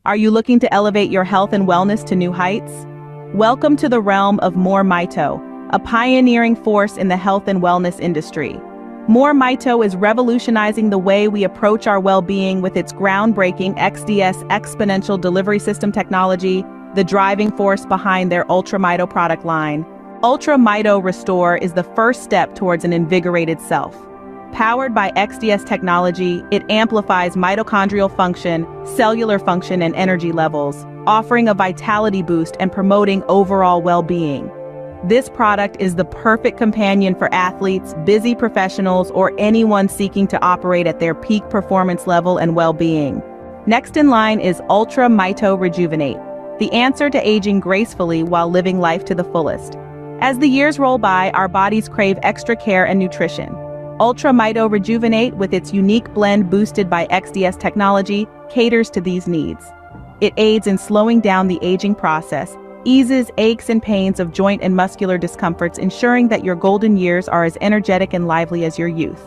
Are you looking to elevate your health and wellness to new heights? Welcome to the realm of MoreMito, a pioneering force in the health and wellness industry. MoreMito is revolutionizing the way we approach our well-being with its groundbreaking XDS exponential delivery system technology, the driving force behind their UltraMito product line. UltraMito Restore is the first step towards an invigorated self. Powered by XDS technology, it amplifies mitochondrial function, cellular function, and energy levels, offering a vitality boost and promoting overall well-being. This product is the perfect companion for athletes, busy professionals, or anyone seeking to operate at their peak performance level and well-being. Next in line is UltraMito Rejuvenate, the answer to aging gracefully while living life to the fullest. As the years roll by, our bodies crave extra care and nutrition. UltraMito Rejuvenate, with its unique blend boosted by XDS technology, caters to these needs. It aids in slowing down the aging process, eases aches and pains of joint and muscular discomforts, ensuring that your golden years are as energetic and lively as your youth.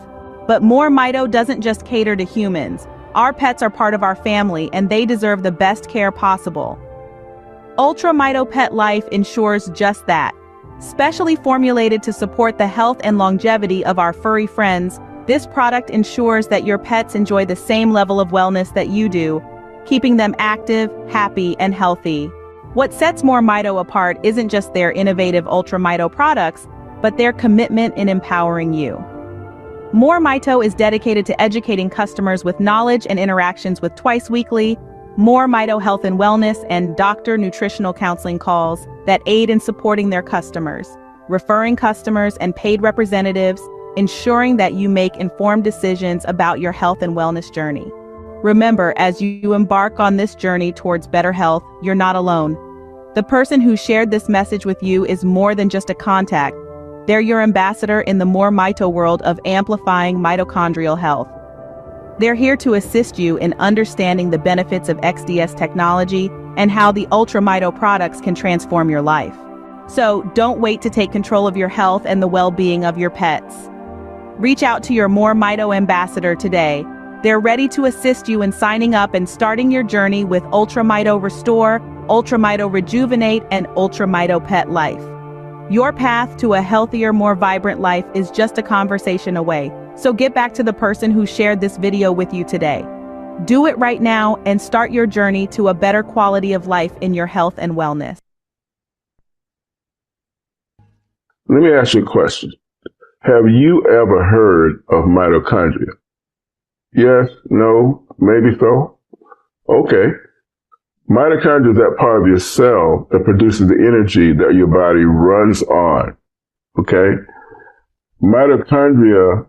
But MoreMito doesn't just cater to humans. Our pets are part of our family, and they deserve the best care possible. UltraMito Pet Life ensures just that. Specially formulated to support the health and longevity of our furry friends, this product ensures that your pets enjoy the same level of wellness that you do, keeping them active, happy, and healthy. What sets MoreMito apart isn't just their innovative UltraMito products, but their commitment in empowering you. MoreMito is dedicated to educating customers with knowledge and interactions with twice-weekly MoreMito Health and Wellness and Doctor Nutritional Counseling calls that aid in supporting their customers, referring customers and paid representatives, ensuring that you make informed decisions about your health and wellness journey. Remember, as you embark on this journey towards better health, you're not alone. The person who shared this message with you is more than just a contact. They're your ambassador in the MoreMito world of amplifying mitochondrial health. They're here to assist you in understanding the benefits of XDS technology and how the UltraMito products can transform your life. So don't wait to take control of your health and the well-being of your pets. Reach out to your MoreMito ambassador today. They're ready to assist you in signing up and starting your journey with UltraMito Restore, UltraMito Rejuvenate, and UltraMito Pet Life. Your path to a healthier, more vibrant life is just a conversation away. So get back to the person who shared this video with you today. Do it right now and start your journey to a better quality of life in your health and wellness. Let me ask you a question. Have you ever heard of mitochondria? Yes, no, maybe so? Okay. Mitochondria is that part of your cell that produces the energy that your body runs on. Okay? Mitochondria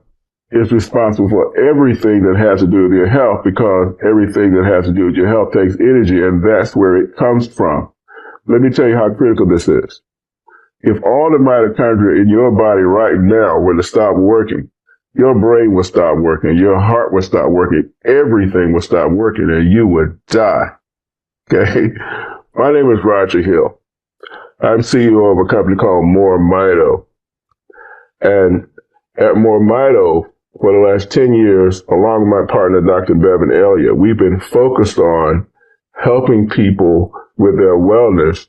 is responsible for everything that has to do with your health, because everything that has to do with your health takes energy, and that's where it comes from. Let me tell you how critical this is. If all the mitochondria in your body right now were to stop working, your brain will stop working, your heart will stop working, everything will stop working, and you would die. Okay? My name is Rodger Hill. I'm CEO of a company called MoreMito. And at MoreMito, for the last 10 years, along with my partner, Dr. Bevan Elliott, we've been focused on helping people with their wellness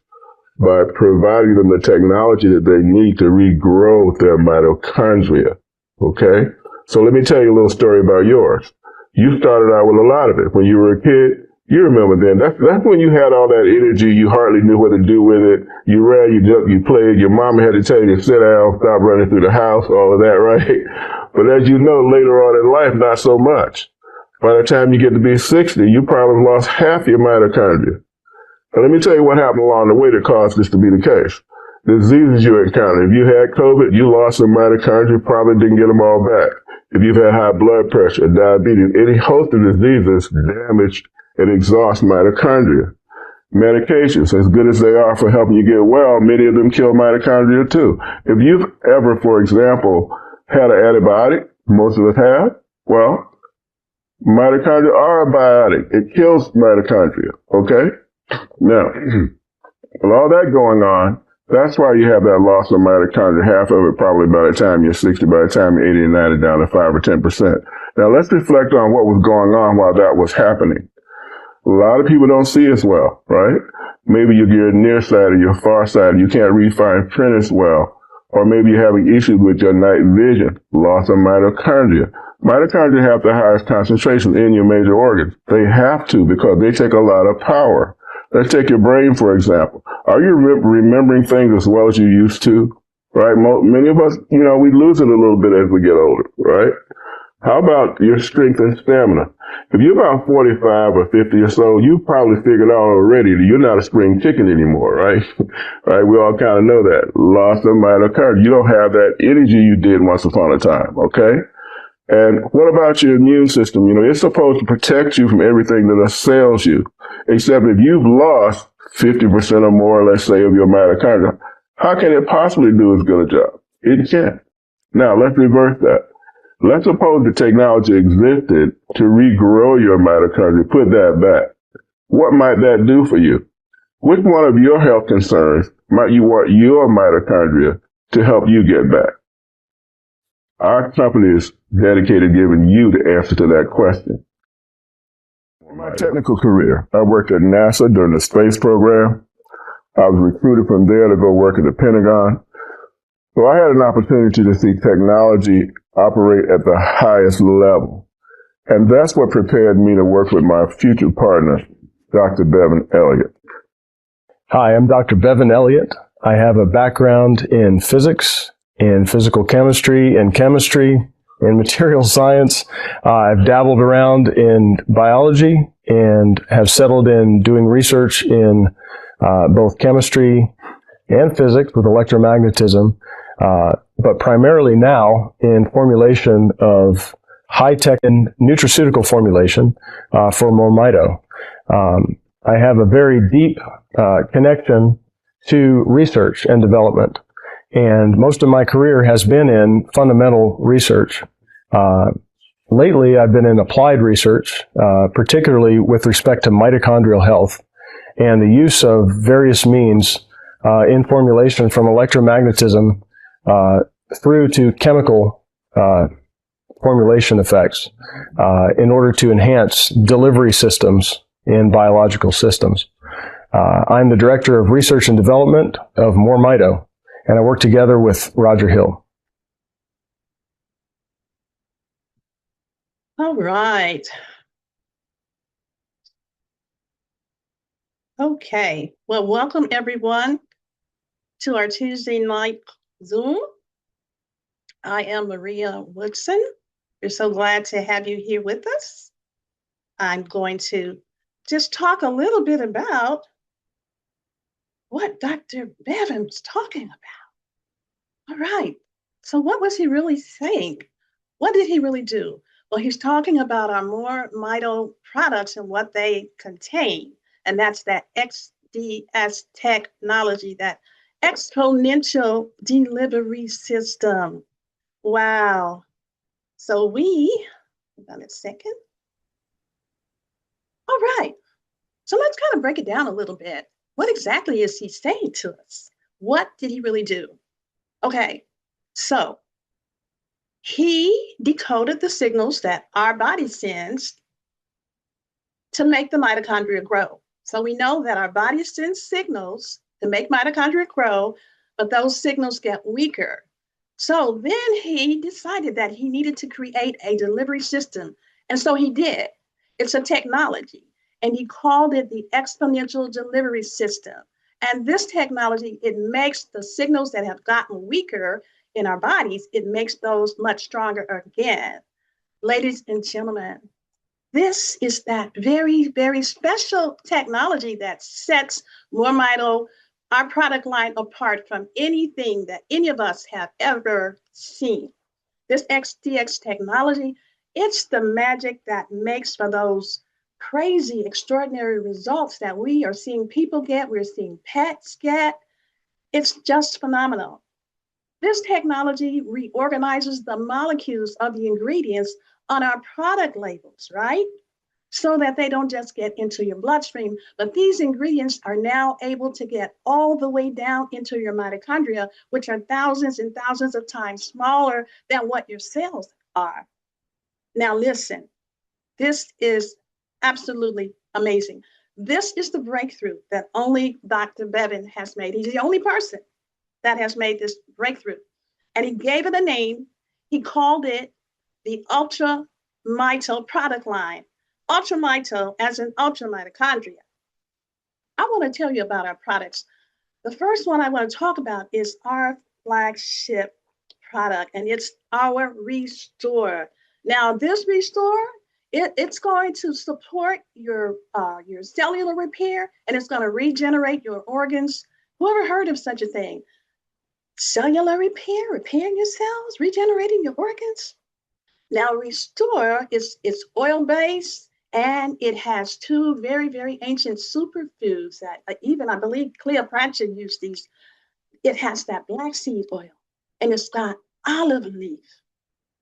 by providing them the technology that they need to regrow their mitochondria. Okay? So let me tell you a little story about yours. You started out with a lot of it. When you were a kid, you remember then, that's when you had all that energy, you hardly knew what to do with it. You ran, you jumped, you played, your mama had to tell you to sit down, stop running through the house, all of that, right? But as you know, later on in life, not so much. By the time you get to be 60, you probably lost half your mitochondria. Now, let me tell you what happened along the way that caused this to be the case. The diseases you encountered. If you had COVID, you lost some mitochondria, probably didn't get them all back. If you've had high blood pressure, diabetes, any host of diseases damaged and exhaust mitochondria. Medications, as good as they are for helping you get well, many of them kill mitochondria too. If you've ever, for example, had an antibiotic, most of us have, well, mitochondria are a biotic. It kills mitochondria, okay? Now, with all that going on, that's why you have that loss of mitochondria, half of it probably by the time you're 60, by the time you're 80 and 90, down to 5 or 10%. Now, let's reflect on what was going on while that was happening. A lot of people don't see as well, right? Maybe you're nearsighted, you're farsighted, you can't read fine print as well. Or maybe you're having issues with your night vision, loss of mitochondria. Mitochondria have the highest concentration in your major organs. They have to because they take a lot of power. Let's take your brain, for example. Are you remembering things as well as you used to? Right? Many of us, we lose it a little bit as we get older, right? How about your strength and stamina? If you're about 45 or 50 or so, you've probably figured out already that you're not a spring chicken anymore, right? Right? We all kind of know that. Loss of mitochondria. You don't have that energy you did once upon a time, okay? And what about your immune system? It's supposed to protect you from everything that assails you. Except if you've lost 50% or more, let's say, of your mitochondria, how can it possibly do as good a job? It can't. Now, let's reverse that. Let's suppose the technology existed to regrow your mitochondria, put that back. What might that do for you? Which one of your health concerns might you want your mitochondria to help you get back? Our company is dedicated to giving you the answer to that question. In my technical career, I worked at NASA during the space program. I was recruited from there to go work at the Pentagon. So I had an opportunity to see technology operate at the highest level. And that's what prepared me to work with my future partner, Dr. Bevan Elliott. Hi, I'm Dr. Bevan Elliott. I have a background in physics, in physical chemistry, in chemistry, in material science. I've dabbled around in biology and have settled in doing research in both chemistry and physics with electromagnetism, but primarily now in formulation of high-tech and nutraceutical formulation for MoreMito. I have a very deep connection to research and development, and most of my career has been in fundamental research. Lately, I've been in applied research, particularly with respect to mitochondrial health and the use of various means in formulation from electromagnetism through to chemical formulation effects in order to enhance delivery systems in biological systems. I'm the Director of Research and Development of MoreMito, and I work together with Rodger Hill. All right. Okay. Well, welcome everyone to our Tuesday night Zoom. I am Maria Woodson. We're so glad to have you here with us. I'm going to just talk a little bit about what Dr. Bevan was talking about. All right. So what was he really saying? What did he really do? Well, he's talking about our MoreMito products and what they contain. And that's that XDS technology, that exponential delivery system. Wow. So hold on a second. All right. So let's kind of break it down a little bit. What exactly is he saying to us? What did he really do? Okay. So he decoded the signals that our body sends to make the mitochondria grow. So we know that our body sends signals to make mitochondria grow, but those signals get weaker. So then he decided that he needed to create a delivery system. And so he did. It's a technology. And he called it the exponential delivery system. And this technology, it makes the signals that have gotten weaker in our bodies, it makes those much stronger again. Ladies and gentlemen, this is that very, very special technology that sets MoreMito, our product line, apart from anything that any of us have ever seen. This XDX technology, it's the magic that makes for those crazy, extraordinary results that we are seeing people get, we're seeing pets get. It's just phenomenal. This technology reorganizes the molecules of the ingredients on our product labels, right? So that they don't just get into your bloodstream, but these ingredients are now able to get all the way down into your mitochondria, which are thousands and thousands of times smaller than what your cells are. Now listen, this is absolutely amazing. This is the breakthrough that only Dr. Bevan has made. He's the only person that has made this breakthrough. And he gave it a name. He called it the Ultra Mito product line. Ultra Mito as in ultra mitochondria. I want to tell you about our products. The first one I want to talk about is our flagship product, and it's our Restore. Now, this Restore, it's going to support your cellular repair, and it's going to regenerate your organs. Whoever heard of such a thing? Cellular repair, repairing your cells, regenerating your organs. Now, Restore is oil-based, and it has two very, very ancient superfoods that even I believe Cleopatra used these. It has that black seed oil, and it's got olive leaf.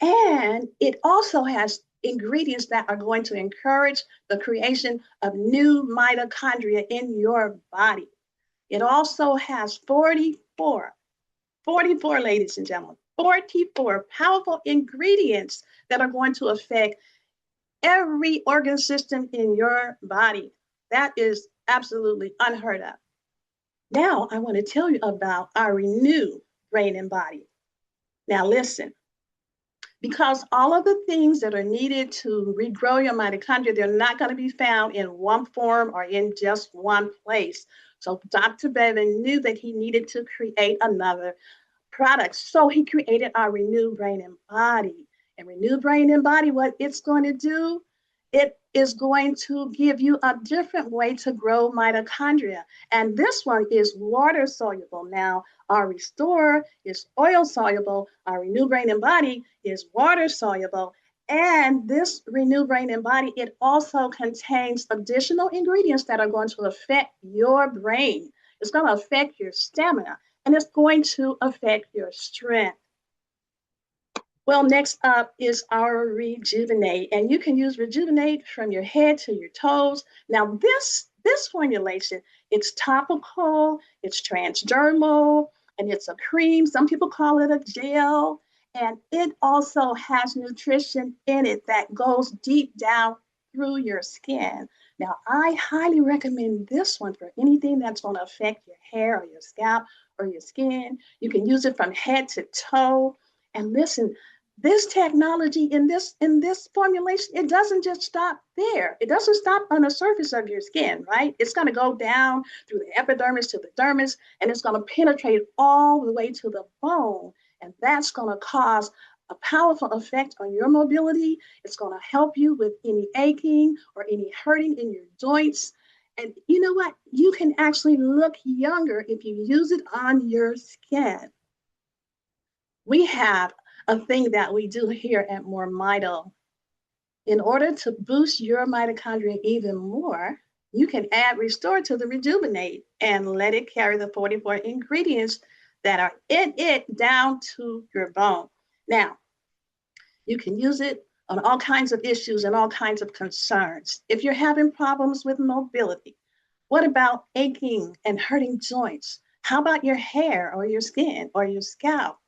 And it also has ingredients that are going to encourage the creation of new mitochondria in your body. It also has 44, ladies and gentlemen, 44 powerful ingredients that are going to affect every organ system in your body. That is absolutely unheard of. Now, I want to tell you about our Renew Brain and Body. Now, listen, because all of the things that are needed to regrow your mitochondria, they're not going to be found in one form or in just one place. So Dr. Bevan knew that he needed to create another product. So he created our Renew Brain and Body. And Renew Brain and Body, what it's going to do, it is going to give you a different way to grow mitochondria. And this one is water soluble. Now, our Restore is oil soluble. Our Renew Brain and Body is water soluble. And this Renew Brain and Body, it also contains additional ingredients that are going to affect your brain. It's going to affect your stamina, and it's going to affect your strength. Well, next up is our Rejuvenate, and you can use Rejuvenate from your head to your toes. Now, this formulation, it's topical, it's transdermal, and it's a cream. Some people call it a gel, and it also has nutrition in it that goes deep down through your skin. Now, I highly recommend this one for anything that's going to affect your hair or your scalp or your skin. You can use it from head to toe. And listen, this technology in this formulation, it doesn't just stop there. It doesn't stop on the surface of your skin, right? It's going to go down through the epidermis to the dermis, and it's going to penetrate all the way to the bone. And that's going to cause a powerful effect on your mobility. It's going to help you with any aching or any hurting in your joints. And you know what? You can actually look younger if you use it on your skin. We have a thing that we do here at MoreMito. In order to boost your mitochondria even more, you can add Restore to the Rejuvenate and let it carry the 44 ingredients that are in it down to your bone. Now, you can use it on all kinds of issues and all kinds of concerns. If you're having problems with mobility, what about aching and hurting joints? How about your hair or your skin or your scalp?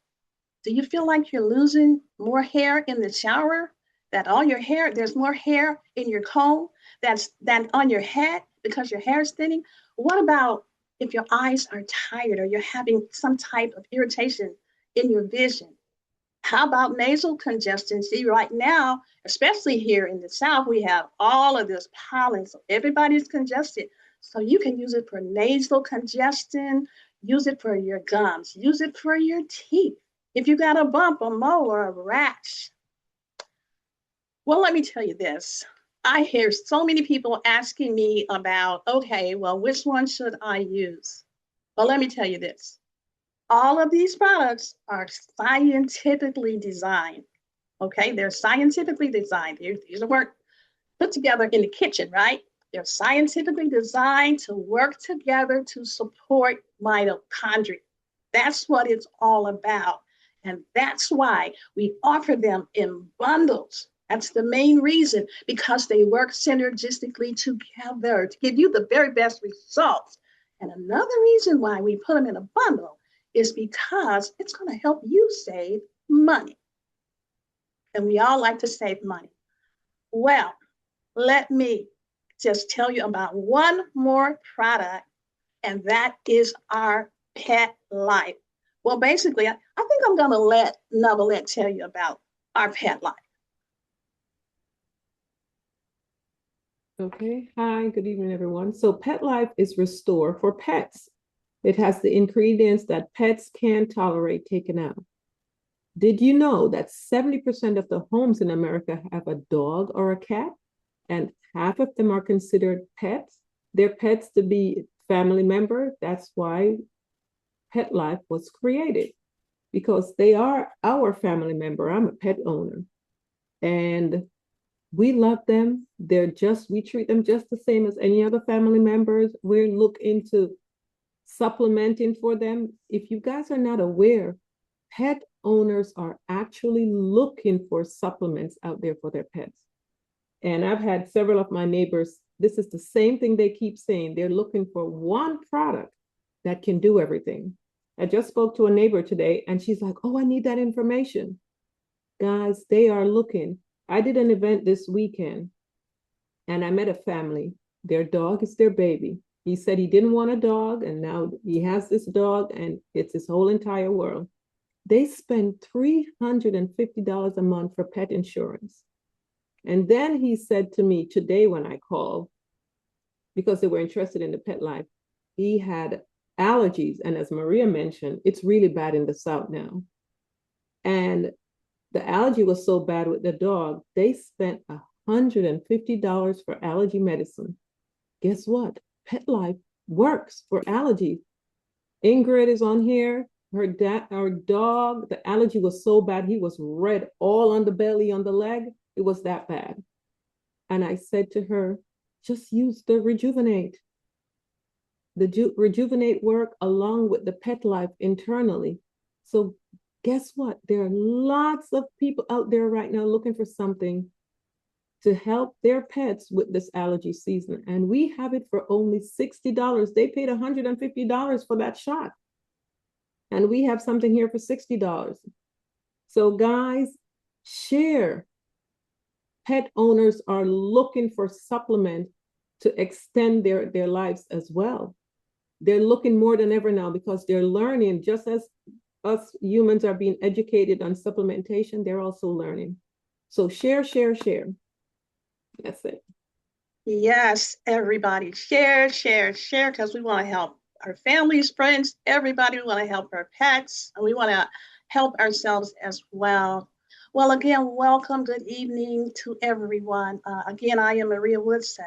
Do you feel like you're losing more hair in the shower? That all your hair, there's more hair in your comb than on your head because your hair is thinning? What about if your eyes are tired or you're having some type of irritation in your vision? How about nasal congestion? See, right now, especially here in the South, we have all of this pollen, so everybody's congested. So you can use it for nasal congestion, use it for your gums, use it for your teeth. If you got a bump, a mole, or a rash. Well, let me tell you this. I hear so many people asking me about, okay, well, which one should I use? Well, let me tell you this. All of these products are scientifically designed, okay? They're scientifically designed. These weren't put together in the kitchen, right? They're scientifically designed to work together to support mitochondria. That's what it's all about. And that's why we offer them in bundles. That's the main reason, because they work synergistically together to give you the very best results. And another reason why we put them in a bundle is because it's going to help you save money. And we all like to save money. Well, let me just tell you about one more product, and that is our Pet Life. Well, basically, I think I'm going to let Novelette tell you about our Pet Life. Okay, hi, good evening, everyone. So Pet Life is Restore for pets. It has the ingredients that pets can tolerate taken out. Did you know that 70% of the homes in America have a dog or a cat, and half of them are considered pets? They're pets to be family member. That's why Pet Life was created, because they are our family member. I'm a pet owner, and we love them. We treat them just the same as any other family members. We look into supplementing for them. If you guys are not aware, pet owners are actually looking for supplements out there for their pets. And I've had several of my neighbors, this is the same thing they keep saying. They're looking for one product that can do everything. I just spoke to a neighbor today, and she's like, oh, I need that information. Guys, they are looking. I did an event this weekend, and I met a family. Their dog is their baby. He said he didn't want a dog, and now he has this dog, and it's his whole entire world. They spend $350 a month for pet insurance. And then he said to me today when I called, because they were interested in the Pet Life, he had allergies. And as Maria mentioned, it's really bad in the South now. And the allergy was so bad with the dog, they spent $150 for allergy medicine. Guess what? Pet Life works for allergies. Ingrid is on here. Our dog, the allergy was so bad, he was red all on the belly, on the leg. It was that bad. And I said to her, just use the Rejuvenate. The Rejuvenate work along with the Pet Life internally. So guess what? There are lots of people out there right now looking for something to help their pets with this allergy season. And we have it for only $60. They paid $150 for that shot. And we have something here for $60. So guys, share. Pet owners are looking for supplement to extend their lives as well. They're looking more than ever now because they're learning, just as us humans are being educated on supplementation, they're also learning. So share, share, share. That's it. Yes, everybody, share, share, share, because we want to help our families, friends, everybody. We want to help our pets, and we want to help ourselves as well. Well, again, welcome, good evening to everyone. Again, I am Maria Woodson,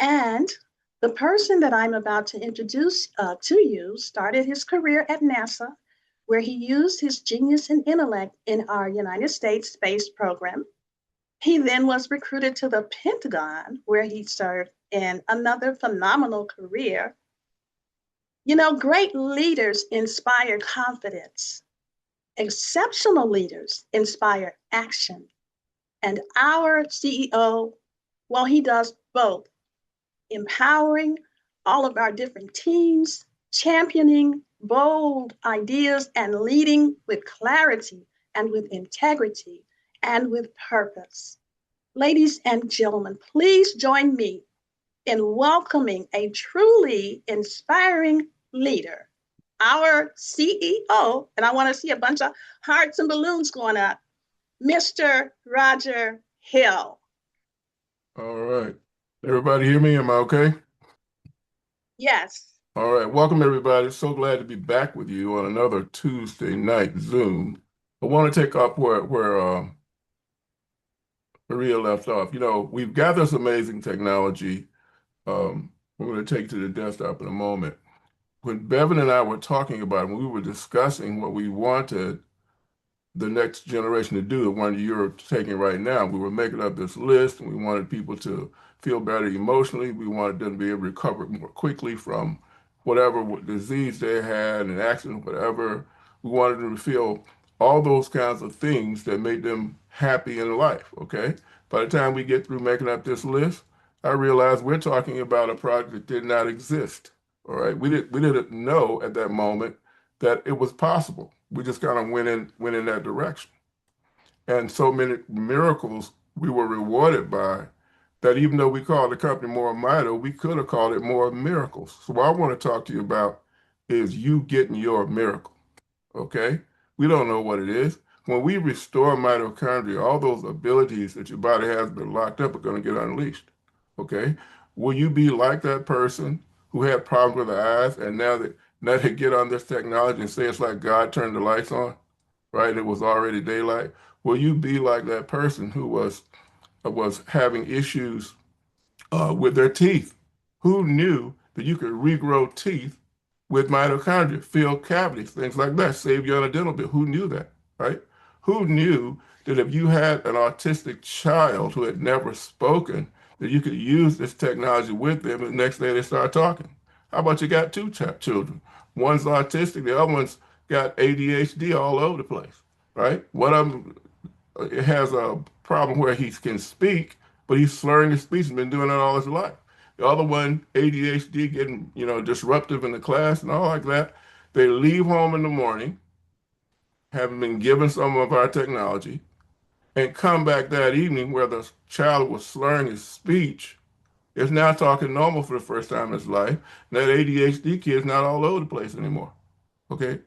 and the person that I'm about to introduce to you started his career at NASA, where he used his genius and intellect in our United States space program. He then was recruited to the Pentagon, where he served in another phenomenal career. You know, great leaders inspire confidence. Exceptional leaders inspire action. And our CEO, well, he does both, empowering all of our different teams, championing bold ideas, and leading with clarity and with integrity and with purpose. Ladies and gentlemen, please join me in welcoming a truly inspiring leader, our CEO, and I want to see a bunch of hearts and balloons going up, Mr. Rodger Hill. All right. Everybody hear me? Am I okay? Yes. All right. Welcome, everybody. So glad to be back with you on another Tuesday night Zoom. I want to take up where Maria left off. You know, we've got this amazing technology. We're going to take to the desktop in a moment. When Bevan and I were talking about it, when we were discussing what we wanted the next generation to do, the one you're taking right now, we were making up this list, and we wanted people to feel better emotionally. We wanted them to be able to recover more quickly from whatever disease they had, an accident, whatever. We wanted them to feel all those kinds of things that made them happy in life, okay? By the time we get through making up this list, I realized we're talking about a product that did not exist, all right? We didn't know at that moment that it was possible. We just kind of went in that direction. And so many miracles we were rewarded by that even though we call the company MoreMito, we could have called it More Miracles. So what I want to talk to you about is you getting your miracle, okay? We don't know what it is. When we restore mitochondria, all those abilities that your body has been locked up are going to get unleashed, okay? Will you be like that person who had problems with their eyes and now they get on this technology and say it's like God turned the lights on, right? It was already daylight. Will you be like that person who was having issues with their teeth? Who knew that you could regrow teeth with mitochondria, fill cavities, things like that, save you on a dental bill? Who knew that, right? Who knew that if you had an autistic child who had never spoken, that you could use this technology with them and the next day they start talking? How about you got two children? One's autistic, the other one's got ADHD all over the place, right? One of them has a problem where he can speak, but he's slurring his speech and been doing it all his life. The other one, ADHD, getting disruptive in the class and all like that. They leave home in the morning, having been given some of our technology, and come back that evening where the child was slurring his speech is now talking normal for the first time in his life. And that ADHD kid's not all over the place anymore. Okay,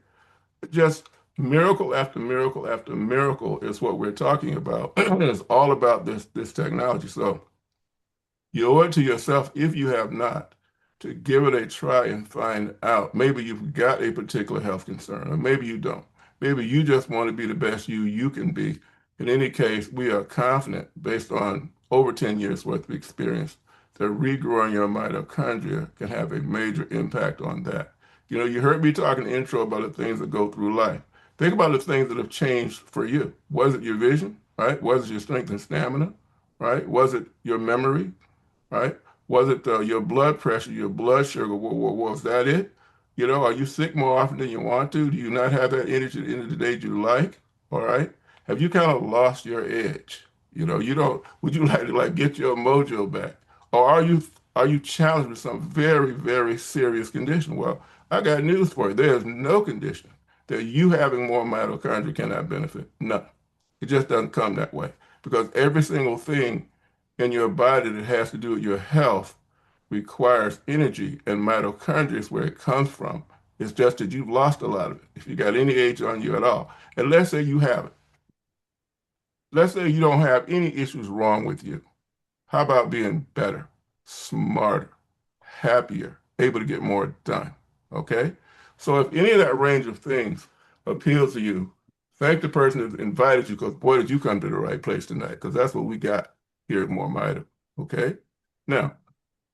just miracle after miracle after miracle is what we're talking about. It's all about this technology. So you owe it to yourself, if you have not, to give it a try and find out. Maybe you've got a particular health concern, or maybe you don't. Maybe you just want to be the best you can be. In any case, we are confident, based on over 10 years worth of experience, that regrowing your mitochondria can have a major impact on that. You heard me talking in the intro about the things that go through life. Think about the things that have changed for you. Was it your vision, right? Was it your strength and stamina, right? Was it your memory, right? Was it your blood pressure, your blood sugar? Was that it? Are you sick more often than you want to? Do you not have that energy at the end of the day you like? All right. Have you kind of lost your edge? You don't. Would you like to get your mojo back, or are you challenged with some very very serious condition? Well, I got news for you. There is no condition that you having more mitochondria cannot benefit. No, it just doesn't come that way, because every single thing in your body that has to do with your health requires energy, and mitochondria is where it comes from. It's just that you've lost a lot of it. If you got any age on you at all, and let's say you have it. Let's say you don't have any issues wrong with you. How about being better, smarter, happier, able to get more done? Okay? So if any of that range of things appeals to you, thank the person that invited you, because boy, did you come to the right place tonight, because that's what we got here at MoreMito. Okay? Now,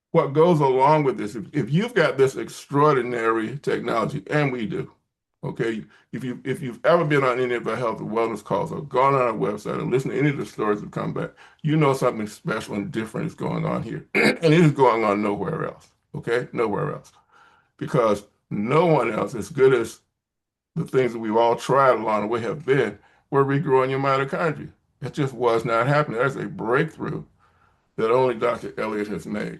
what goes along with this, if you've got this extraordinary technology, and we do, okay, if you've ever been on any of our health and wellness calls or gone on our website and listened to any of the stories that come back, you know something special and different is going on here. And it is going on nowhere else, okay? Nowhere else. Because no one else, as good as the things that we've all tried along the way have been, we're regrowing your mitochondria. It just was not happening. There's a breakthrough that only Dr. Elliott has made.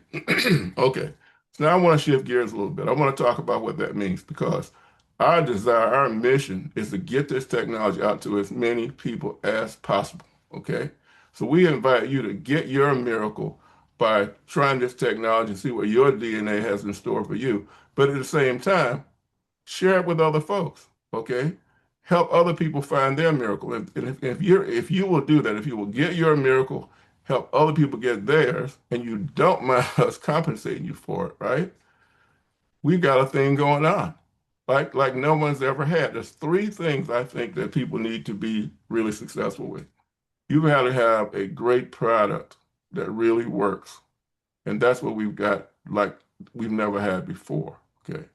Okay, so now I want to shift gears a little bit. I want to talk about what that means, because our desire, our mission is to get this technology out to as many people as possible. Okay, so we invite you to get your miracle by trying this technology and see what your DNA has in store for you. But at the same time, share it with other folks. Okay, help other people find their miracle. And if you will do that, if you will get your miracle, help other people get theirs, and you don't mind us compensating you for it, right? We've got a thing going on, like no one's ever had. There's three things I think that people need to be really successful with. You've got to have a great product that really works, and that's what we've got, like we've never had before. Okay.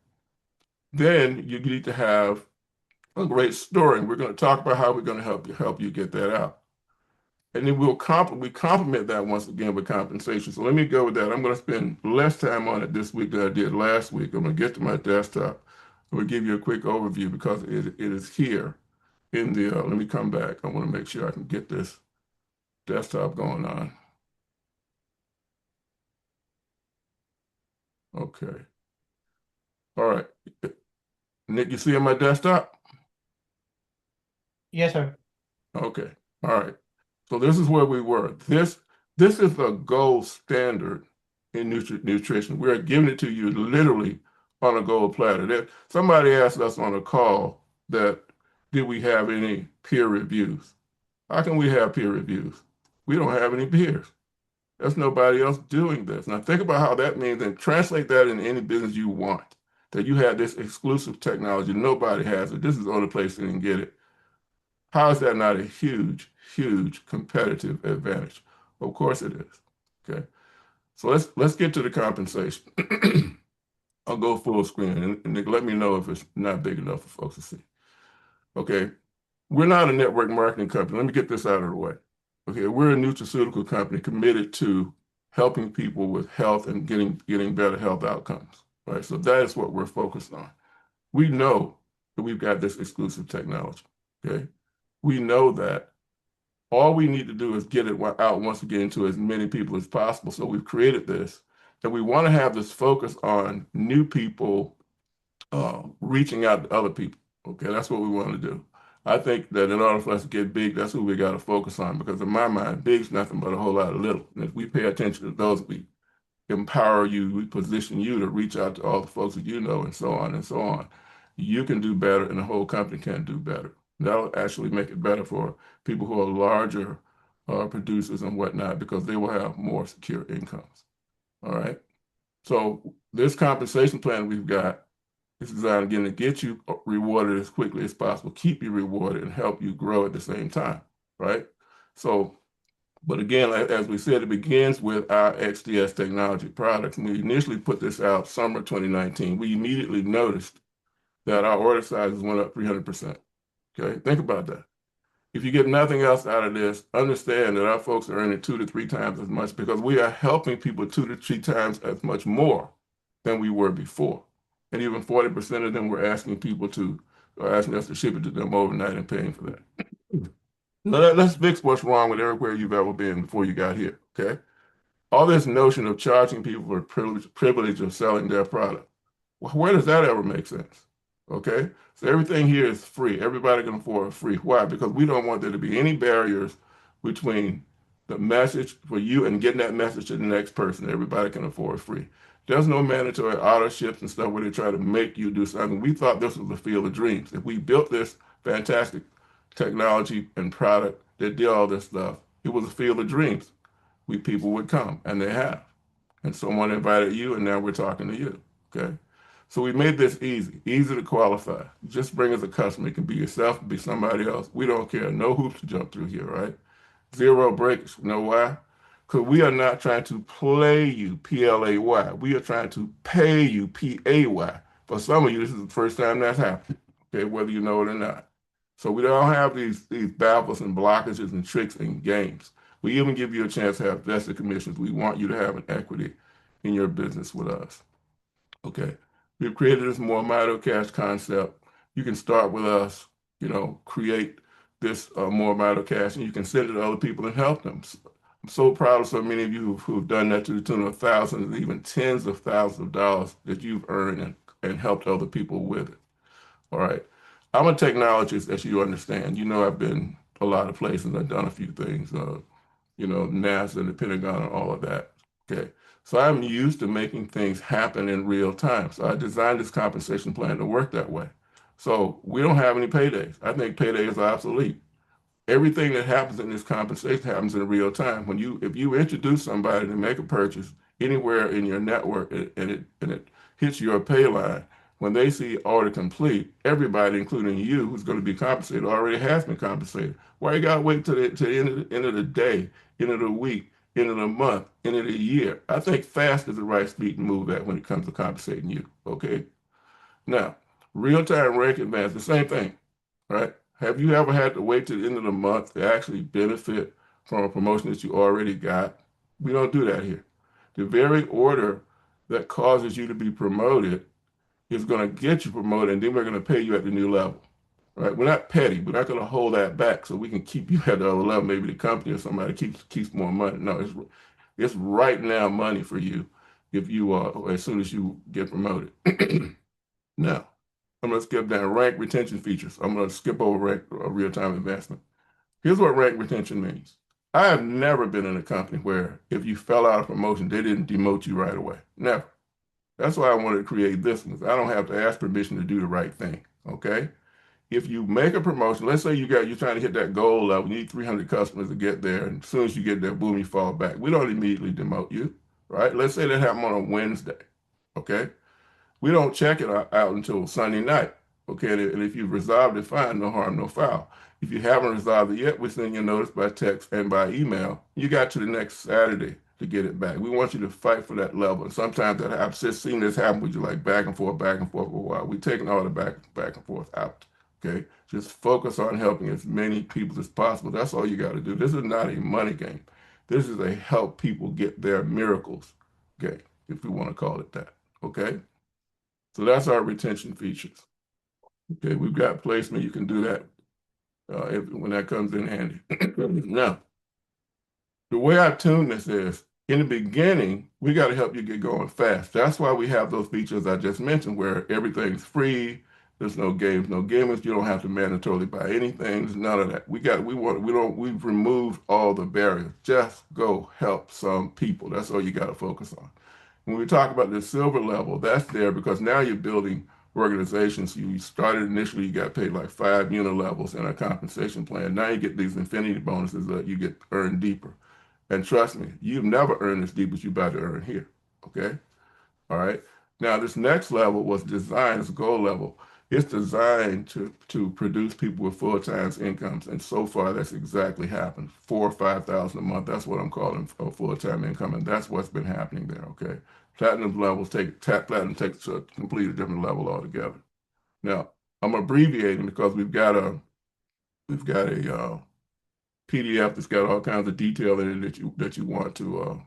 Then you need to have a great story, and we're going to talk about how we're going to help you get that out. And then we complement that once again with compensation. So let me go with that. I'm going to spend less time on it this week than I did last week. I'm going to get to my desktop. I'm going to give you a quick overview, because it is here in the, let me come back. I want to make sure I can get this desktop going on. Okay. All right. Nick, you see on my desktop? Yes, sir. Okay. All right. So this is where we were. This This is the gold standard in nutrition. We're giving it to you literally on a gold platter. Somebody asked us on a call that did we have any peer reviews? How can we have peer reviews? We don't have any peers. There's nobody else doing this. Now think about how that means and translate that in any business you want. That you have this exclusive technology. Nobody has it. This is the only place you can get it. How is that not a huge, huge competitive advantage? Of course it is. Okay. So let's get to the compensation. I'll go full screen and let me know if it's not big enough for folks to see. Okay. We're not a network marketing company. Let me get this out of the way. Okay. We're a nutraceutical company committed to helping people with health and getting better health outcomes. Right. So that is what we're focused on. We know that we've got this exclusive technology. Okay. We know that all we need to do is get it out once again to as many people as possible. So we've created this, and we want to have this focus on new people reaching out to other people. Okay, that's what we want to do. I think that in order for us to get big, that's who we got to focus on, because in my mind, big's nothing but a whole lot of little. And if we pay attention to those, we empower you, we position you to reach out to all the folks that you know, and so on and so on. You can do better, and the whole company can do better. That'll actually make it better for people who are larger producers and whatnot, because they will have more secure incomes. All right. So this compensation plan we've got is designed again to get you rewarded as quickly as possible, keep you rewarded, and help you grow at the same time. Right. So, but again, as we said, it begins with our XDS technology products. When we initially put this out summer 2019, we immediately noticed that our order sizes went up 300%. Okay, think about that. If you get nothing else out of this, understand that our folks are earning 2 to 3 times as much, because we are helping people 2 to 3 times as much more than we were before. And even 40% of them were asking us to ship it to them overnight and paying for that. Now let's fix what's wrong with everywhere you've ever been before you got here, okay? All this notion of charging people for privilege of selling their product. Where does that ever make sense? Okay, so everything here is free. Everybody can afford free. Why? Because we don't want there to be any barriers between the message for you and getting that message to the next person. Everybody can afford free. There's no mandatory auto ships and stuff where they try to make you do something. We thought this was the field of dreams. If we built this fantastic technology and product that did all this stuff, it was a field of dreams. People would come, and they have. And someone invited you, and now we're talking to you. Okay. So we made this easy to qualify. Just bring us a customer. It can be yourself, it can be somebody else. We don't care. No hoops to jump through here, right? Zero breakage. You know why? Because we are not trying to play you, P-L-A-Y. We are trying to pay you, P-A-Y. For some of you, this is the first time that's happened, okay, whether you know it or not. So we don't have these baffles and blockages and tricks and games. We even give you a chance to have vested commissions. We want you to have an equity in your business with us. Okay. We've created this MoreMito cash concept. You can start with us, create this MoreMito cash, and you can send it to other people and help them. I'm so proud of so many of you who've done that to the tune of thousands, even tens of thousands of dollars that you've earned and helped other people with it. All right. I'm a technologist, as you understand. I've been a lot of places. I've done a few things, NASA and the Pentagon and all of that. Okay. So I'm used to making things happen in real time. So I designed this compensation plan to work that way. So we don't have any paydays. I think paydays are obsolete. Everything that happens in this compensation happens in real time. If you introduce somebody to make a purchase anywhere in your network and it hits your pay line, when they see order complete, everybody, including you, who's going to be compensated, already has been compensated. Why you got to wait to the end of the day, end of the week, end of the month, end of the year? I think fast is the right speed to move at when it comes to compensating you, okay? Now, real-time rank advance, the same thing, right? Have you ever had to wait to the end of the month to actually benefit from a promotion that you already got? We don't do that here. The very order that causes you to be promoted is going to get you promoted, and then we're going to pay you at the new level, right? We're not petty. We're not going to hold that back so we can keep you at the other level. Maybe the company or somebody keeps more money. No, it's right now money for you if you as soon as you get promoted. Now, I'm going to skip down rank retention features. I'm going to skip over real-time advancement. Here's what rank retention means. I have never been in a company where if you fell out of promotion, they didn't demote you right away. Never. That's why I wanted to create this one. I don't have to ask permission to do the right thing. Okay. If you make a promotion, let's say you're trying to hit that goal level, you need 300 customers to get there, and as soon as you get there, boom, you fall back. We don't immediately demote you, right? Let's say that happened on a Wednesday. Okay. We don't check it out until Sunday night. Okay, and if you've resolved it, fine, no harm, no foul. If you haven't resolved it yet, we send you a notice by text and by email. You got to the next Saturday to get it back. We want you to fight for that level. And sometimes that I've just seen this happen with you, like back and forth for a while. We're taking all the back and forth out. Okay, just focus on helping as many people as possible. That's all you got to do. This is not a money game. This is a help people get their miracles game, if we want to call it that. Okay. So that's our retention features. Okay, we've got placement. You can do that when that comes in handy. Now, the way I tune this is, in the beginning, we got to help you get going fast. That's why we have those features I just mentioned, where everything's free. There's no games, no gimmicks. You don't have to mandatorily buy anything. There's none of that. We've removed all the barriers. Just go help some people. That's all you got to focus on. When we talk about the silver level, that's there because now you're building organizations. You started initially, you got paid like 5 levels in a compensation plan. Now you get these infinity bonuses that you get earned deeper. And trust me, you've never earned as deep as you're about to earn here. Okay? All right. Now, this next level was designed as a goal level. It's designed to produce people with full-time incomes. And so far, that's exactly happened. 4,000 or 5,000 a month. That's what I'm calling a full-time income. And that's what's been happening there. Okay. Platinum takes to a completely different level altogether. Now, I'm abbreviating because we've got a PDF that's got all kinds of detail in it that you want to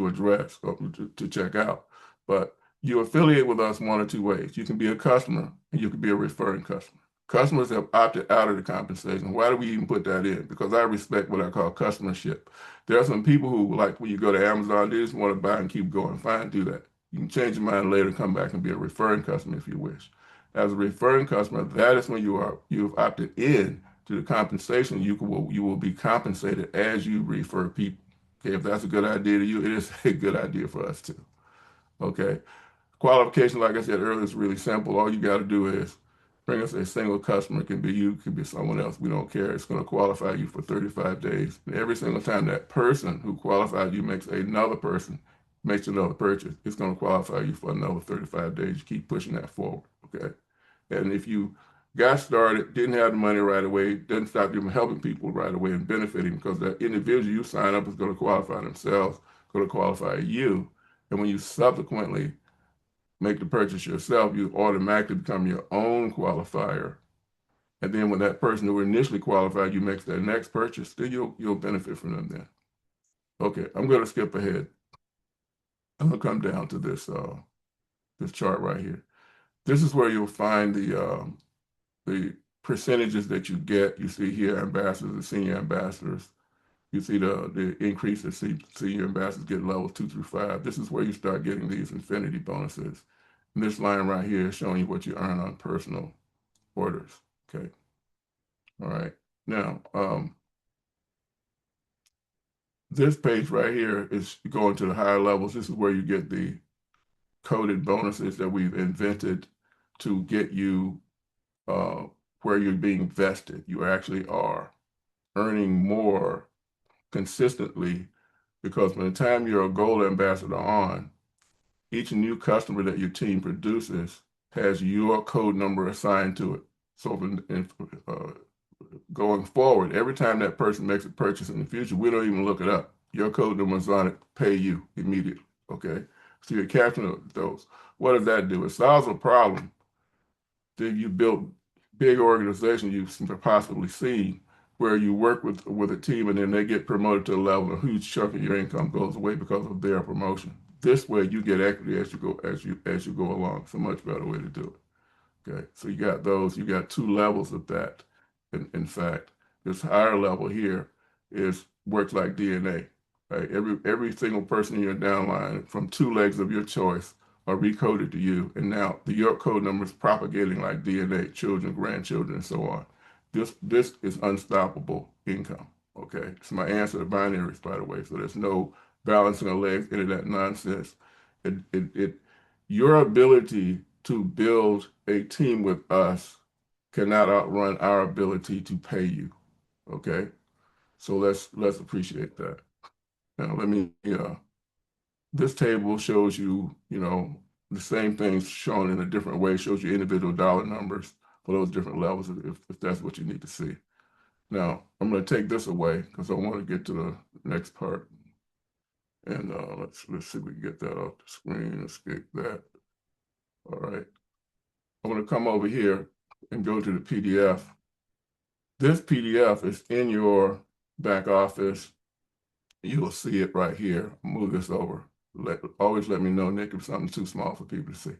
address or to check out. But you affiliate with us one or two ways. You can be a customer and you can be a referring customer. Customers have opted out of the compensation. Why do we even put that in? Because I respect what I call customership. There are some people who, like when you go to Amazon, they just want to buy and keep going. Fine, do that. You can change your mind later, come back and be a referring customer if you wish. As a referring customer, that is when you've opted in to the compensation. You will be compensated as you refer people. Okay, if that's a good idea to you, it is a good idea for us too. Okay. Qualification, like I said earlier, is really simple. All you got to do is bring us a single customer. It can be you, it can be someone else. We don't care. It's going to qualify you for 35 days. And every single time that person who qualified you makes another purchase, it's going to qualify you for another 35 days. You keep pushing that forward. Okay. And if you got started, didn't have the money right away, doesn't stop you from helping people right away and benefiting, because that individual you sign up is going to qualify themselves, going to qualify you. And when you subsequently make the purchase yourself, you automatically become your own qualifier. And then when that person who initially qualified you makes their next purchase, then you'll benefit from them then. Okay, I'm going to skip ahead. I'm going to come down to this chart right here. This is where you'll find the percentages that you get. You see here ambassadors and senior ambassadors. You see the increase that senior ambassadors get levels 2 through 5. This is where you start getting these infinity bonuses. And this line right here is showing you what you earn on personal orders. Okay. All right. Now, this page right here is going to the higher levels. This is where you get the coded bonuses that we've invented to get you where you're being vested. You actually are earning more consistently, because by the time you're a gold ambassador on, each new customer that your team produces has your code number assigned to it. So going forward, every time that person makes a purchase in the future, we don't even look it up. Your code number is on it, pay you immediately, okay? So you're capturing those. What does that do? It solves a problem that you built big organization you've possibly seen, where you work with a team and then they get promoted to a level, a huge chunk of your income goes away because of their promotion. This way you get equity as you go along. It's a much better way to do it. Okay, so you got those. You got 2 levels of that. In fact, this higher level here works like DNA. Right? Every single person in your downline from 2 legs of your choice are recoded to you, and now the your code number is propagating like DNA, children, grandchildren, and so on. This is unstoppable income. Okay, it's my answer to binaries, by the way. So there's no balancing of legs, any of that nonsense. Your ability to build a team with us cannot outrun our ability to pay you. Okay, so let's appreciate that. Now let me. This table shows you, the same things shown in a different way. Shows you individual dollar numbers for those different levels, if that's what you need to see. Now, I'm going to take this away because I want to get to the next part. And let's see if we can get that off the screen. Escape that. All right. I'm going to come over here and go to the PDF. This PDF is in your back office. You'll see it right here. Move this over. Always let me know, Nick, if something's too small for people to see.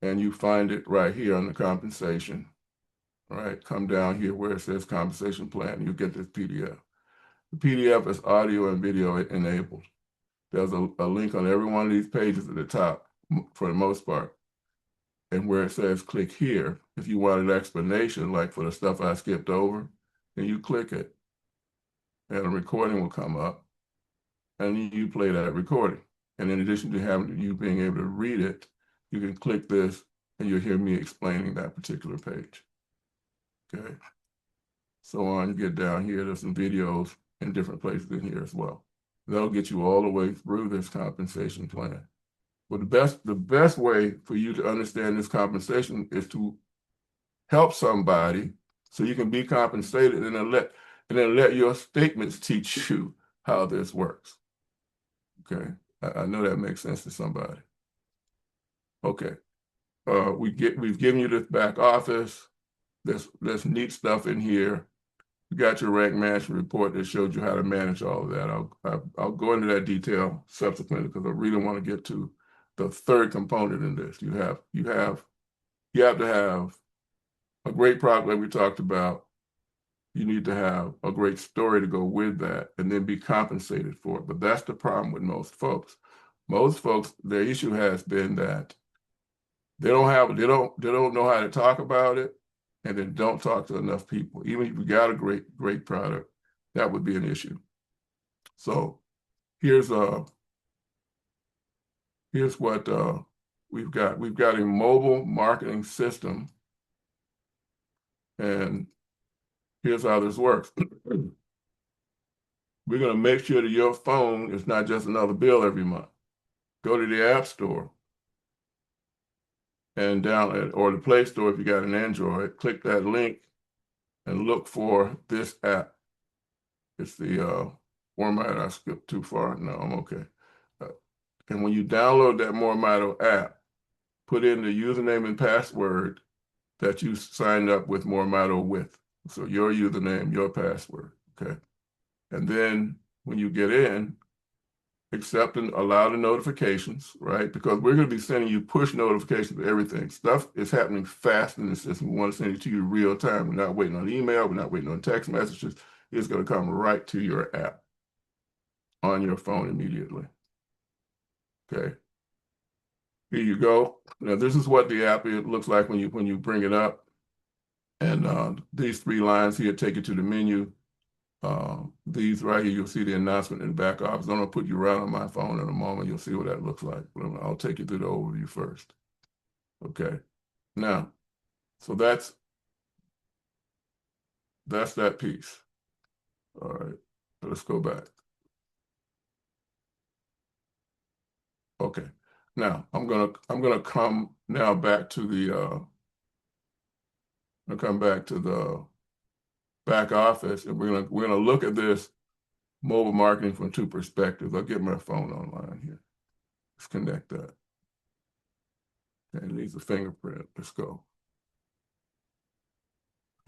And you find it right here on the compensation. All right, come down here where it says compensation plan. You get this PDF. The PDF is audio and video enabled. There's a link on every one of these pages at the top for the most part. And where it says click here, if you want an explanation, like for the stuff I skipped over, then you click it. And a recording will come up. And you play that recording. And in addition to you being able to read it, you can click this and you'll hear me explaining that particular page. Okay. So on, you get down here, there's some videos in different places in here as well. That'll get you all the way through this compensation plan. But the best way for you to understand this compensation is to help somebody so you can be compensated and then let your statements teach you how this works. Okay, I know that makes sense to somebody. Okay, we've given you this back office. There's neat stuff in here. You got your rank management report that showed you how to manage all of that. I'll go into that detail subsequently because I really want to get to the third component in this. You have to have a great product like we talked about. You need to have a great story to go with that and then be compensated for it. But that's the problem with most folks. Most folks, their issue has been that they don't know how to talk about it, and then don't talk to enough people. Even if you got a great product, that would be an issue. So here's what we've got. We've got a mobile marketing system, and here's how this works. We're going to make sure that your phone is not just another bill every month. Go to the App Store and download, or the Play Store if you got an Android. Click that link and look for this app. It's the MoreMito. I skipped too far. No, I'm okay. And when you download that MoreMito app, put in the username and password that you signed up with MoreMito with. So your username, your password, okay? And then when you get in, accept and allow the notifications, right? Because we're going to be sending you push notifications of everything. Stuff is happening fast in the system. We want to send it to you real time. We're not waiting on email. We're not waiting on text messages. It's going to come right to your app on your phone immediately. Okay. Here you go. Now, this is what the app looks like when you bring it up. And these three lines here take you to the menu. These right here, you'll see the announcement in the back office. I'm going to put you right on my phone in a moment. You'll see what that looks like. I'll take you through the overview first. Okay. Now, so that's that piece. All right. So let's go back. Okay. Now I'm gonna come now back to the back office, and we're gonna look at this mobile marketing from two perspectives. I'll get my phone online here. Let's connect that. Okay, it needs a fingerprint. Let's go.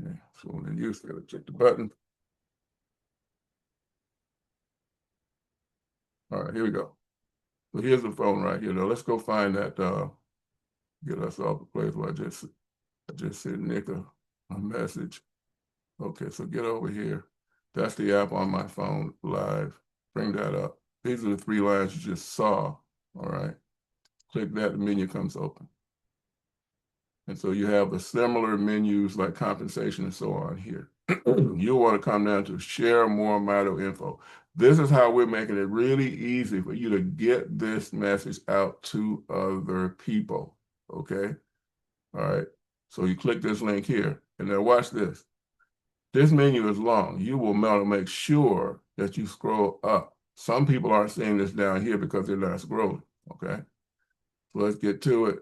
Okay, so when you use, gotta check the button. All right, here we go. So here's the phone right here. Now let's go find that. Get us off the place where I just sent Nick a message. Okay, so get over here. That's the app on my phone live. Bring that up. These are the three lines you just saw. All right. Click that, the menu comes open. And so you have the similar menus like compensation and so on here. you'll want to come down to share more Mito info. This is how we're making it really easy for you to get this message out to other people, okay? All right, so you click this link here, and now watch this. This menu is long. You will want to make sure that you scroll up. Some people aren't seeing this down here because they're not scrolling, okay? So let's get to it.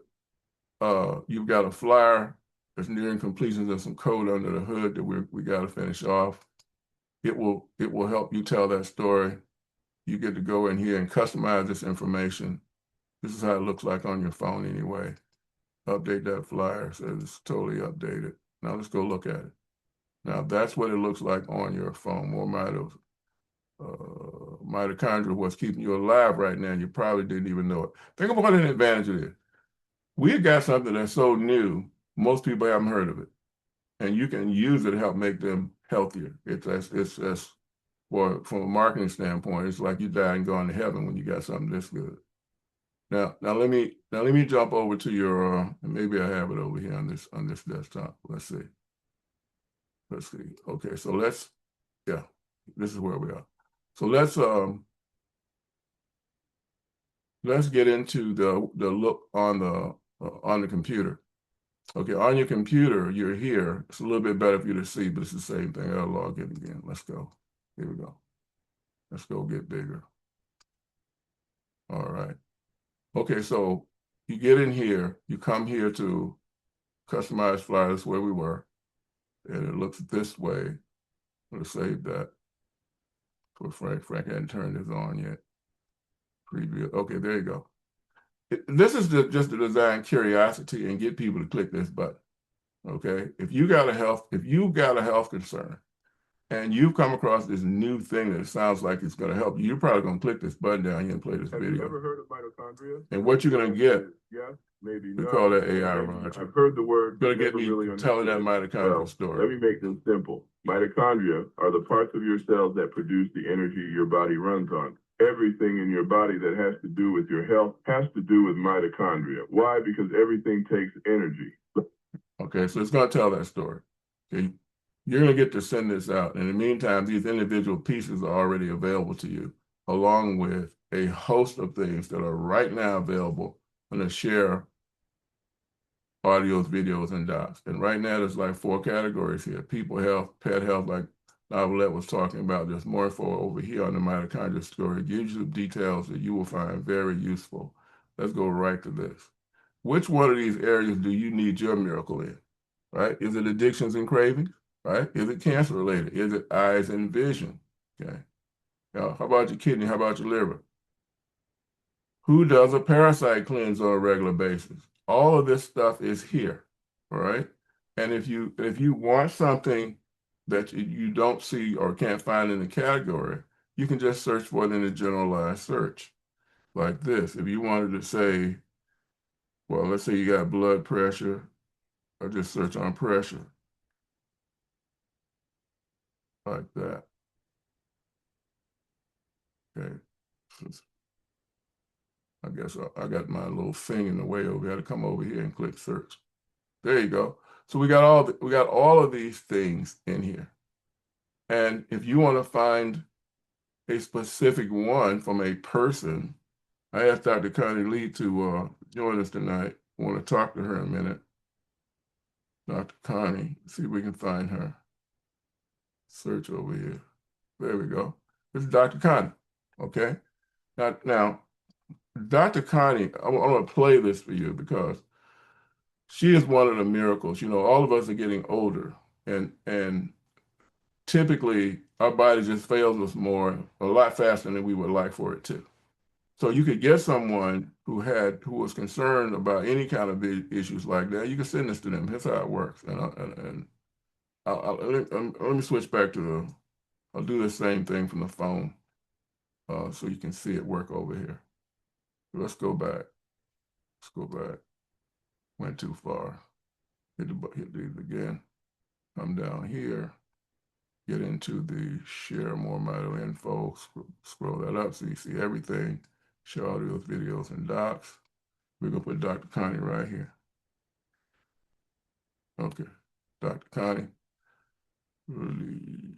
You've got a flyer that's nearing completion. There's some code under the hood that we got to finish off. It will help you tell that story. You get to go in here and customize this information. This is how it looks like on your phone anyway. Update that flyer so it's totally updated. Now let's go look at it. Now that's what it looks like on your phone. MoreMito, mitochondria, what's keeping you alive right now, and you probably didn't even know it. Think about what an advantage it is. We've got something that's so new, most people haven't heard of it. And you can use it to help make them healthier. It's well, from a marketing standpoint, it's like you die and gone to heaven when you got something this good. Now let me jump over to your maybe I have it over here on this desktop. Let's see. Okay, so yeah, this is where we are. So let's get into the look on the computer. Okay, on your computer, you're here. It's a little bit better for you to see, but it's the same thing. I'll log in again. Let's go. Here we go. Let's go get bigger. All right. Okay, so you get in here, you come here to customize flyers where we were, and it looks this way. I'm going to save that for Frank. Frank hadn't turned this on yet. Preview. Okay, there you go. This is just to design curiosity and get people to click this button. Okay, if you got a health concern, and you've come across this new thing that sounds like it's going to help you, you're probably going to click this button down here and play this video. Have you ever heard of mitochondria? And what you're going to get, Yeah, maybe we no. call that AI, Rodger. I've heard the word. Going to get me really telling that mitochondrial story. Let me make this simple. Mitochondria are the parts of your cells that produce the energy your body runs on. Everything in your body that has to do with your health has to do with mitochondria. Why? Because everything takes energy. Okay, so it's going to tell that story. Okay, you're going to get to send this out. In the meantime, these individual pieces are already available to you, along with a host of things that are right now available on the share audios, videos, and docs. And right now, there's like 4 categories here: people health, pet health, like Novelette was talking about. There's more info over here on the mitochondria story. It gives you details that you will find very useful. Let's go right to this. Which one of these areas do you need your miracle in? Right? Is it addictions and cravings? Right? Is it cancer related? Is it eyes and vision? Okay. Now, how about your kidney? How about your liver? Who does a parasite cleanse on a regular basis? All of this stuff is here. All right. And if you want something that you don't see or can't find in the category, you can just search for it in a generalized search. Like this. If you wanted to say, well, let's say you got blood pressure, or just search on pressure. Like that. Okay. I guess I got my little thing in the way over here. I had to come over here and click search. There you go. So we got all of these things in here. And if you want to find a specific one from a person, I asked Dr. Connie Lee to join us tonight. I want to talk to her in a minute. Dr. Connie, see if we can find her. Search over here. There we go. This is Dr. Connie. Okay. Now, Dr. Connie, I want to play this for you because she is one of the miracles. You know, all of us are getting older, and typically our body just fails us a lot faster than we would like for it to. So you could get someone who was concerned about any kind of issues like that. You can send this to them. Here's how it works. And let me switch back to I'll do the same thing from the phone so you can see it work over here. Let's go back. Let's go back. Went too far. Hit these again. Come down here. Get into the share MoreMito info. Scroll that up so you see everything. Share audios, videos, and docs. We're going to put Dr. Connie right here. Okay. Dr. Connie. Okay,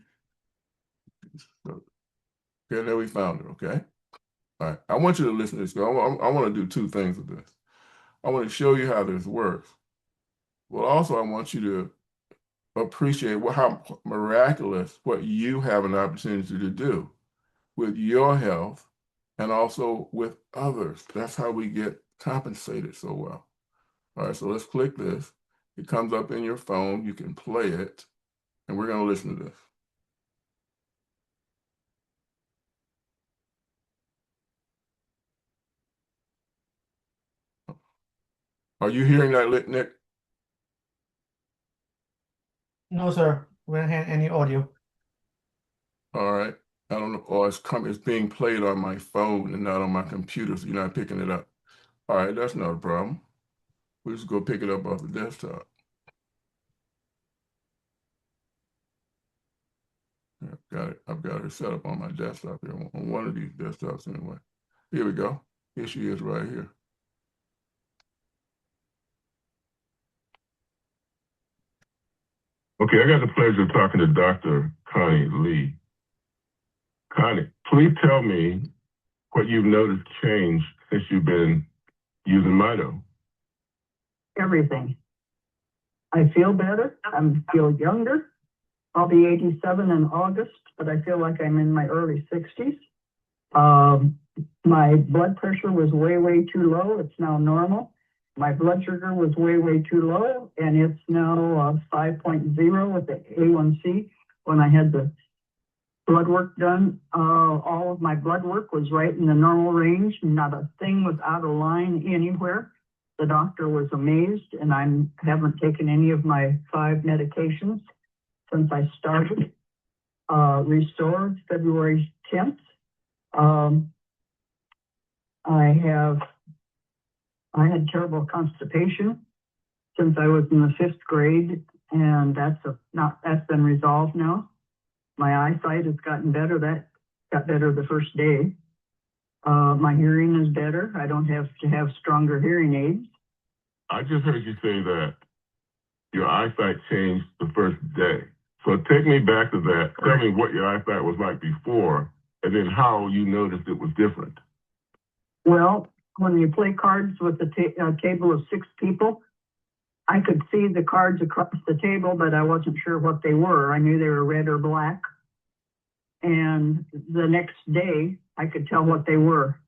there we found it, okay? All right, I want you to listen to this. I want to do two things with this. I want to show you how this works. Well, also, I want you to appreciate how miraculous what you have an opportunity to do with your health and also with others. That's how we get compensated so well. All right, so let's click this. It comes up in your phone. You can play it, and we're going to listen to this. Are you hearing that, Nick? No, sir. We don't have any audio. All right. I don't know. Or it's being played on my phone and not on my computer, so you're not picking it up. All right, that's not a problem. We'll just go pick it up off the desktop. I've got it set up on my desktop here, on one of these desktops anyway. Here we go. Here she is right here. Okay, I got the pleasure of talking to Dr. Connie Lee. Connie, please tell me what you've noticed change since you've been using Mito. Everything. I feel better. I feel younger. I'll be 87 in August, but I feel like I'm in my early 60s. My blood pressure was way, way too low. It's now normal. My blood sugar was way, way too low, and it's now 5.0 with the A1C. When I had the blood work done, all of my blood work was right in the normal range. Not a thing was out of line anywhere. The doctor was amazed, and I haven't taken any of my 5 medications since I started. Restored February 10th. I had terrible constipation since I was in the 5th grade, and that's been resolved now. My eyesight has gotten better. That got better the first day. My hearing is better. I don't have to have stronger hearing aids. I just heard you say that your eyesight changed the first day. So take me back to that. Tell me what your eyesight was like before, and then how you noticed it was different. Well, when you play cards with a table of 6 people, I could see the cards across the table, but I wasn't sure what they were. I knew they were red or black. And the next day, I could tell what they were.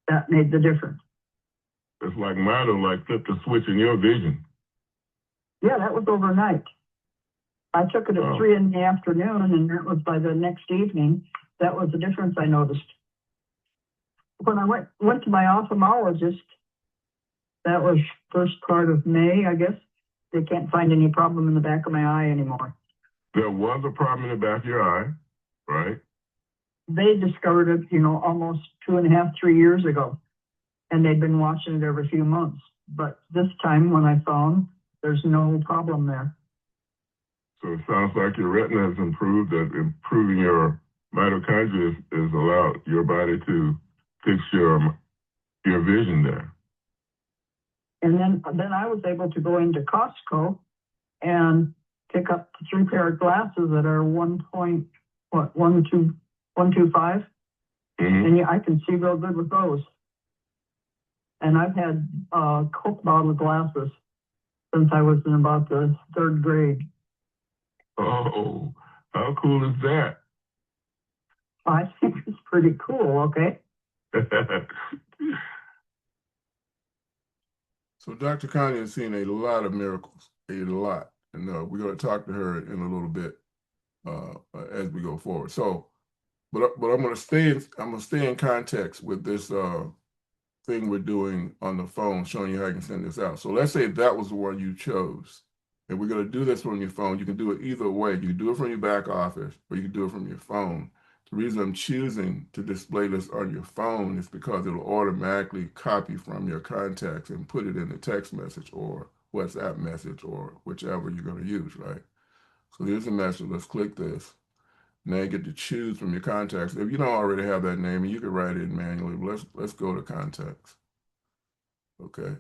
That made the difference. It's like Mito, like flipped a switch in your vision. Yeah, that was overnight. I took it at 3 in the afternoon, and that was by the next evening. That was the difference I noticed. When I went to my ophthalmologist, that was first part of May, I guess. They can't find any problem in the back of my eye anymore. There was a problem in the back of your eye, right? They discovered it, almost 2.5, 3 years ago. And they'd been watching it every few months. But this time when I found, there's no problem there. So it sounds like your retina has improved, that improving your mitochondria has allowed your body to fix your vision there. And then I was able to go into Costco and pick up 3 pair of glasses that are 1.25, and I can see real good with those. And I've had Coke bottle glasses since I was in about the 3rd grade. Oh, how cool is that? I think it's pretty cool, okay? So Dr. Connie has seen a lot of miracles, a lot. And we're going to talk to her in a little bit as we go forward. So, but I'm going to stay in context with this thing we're doing on the phone, showing you how you can send this out. So let's say that was the one you chose. And we're going to do this from your phone. You can do it either way. You can do it from your back office, or you can do it from your phone. The reason I'm choosing to display this on your phone is because it'll automatically copy from your contacts and put it in the text message or WhatsApp message or whichever you're going to use, right? So here's the message. Let's click this. Now you get to choose from your contacts. If you don't already have that name, you can write it manually. But let's go to contacts. Okay,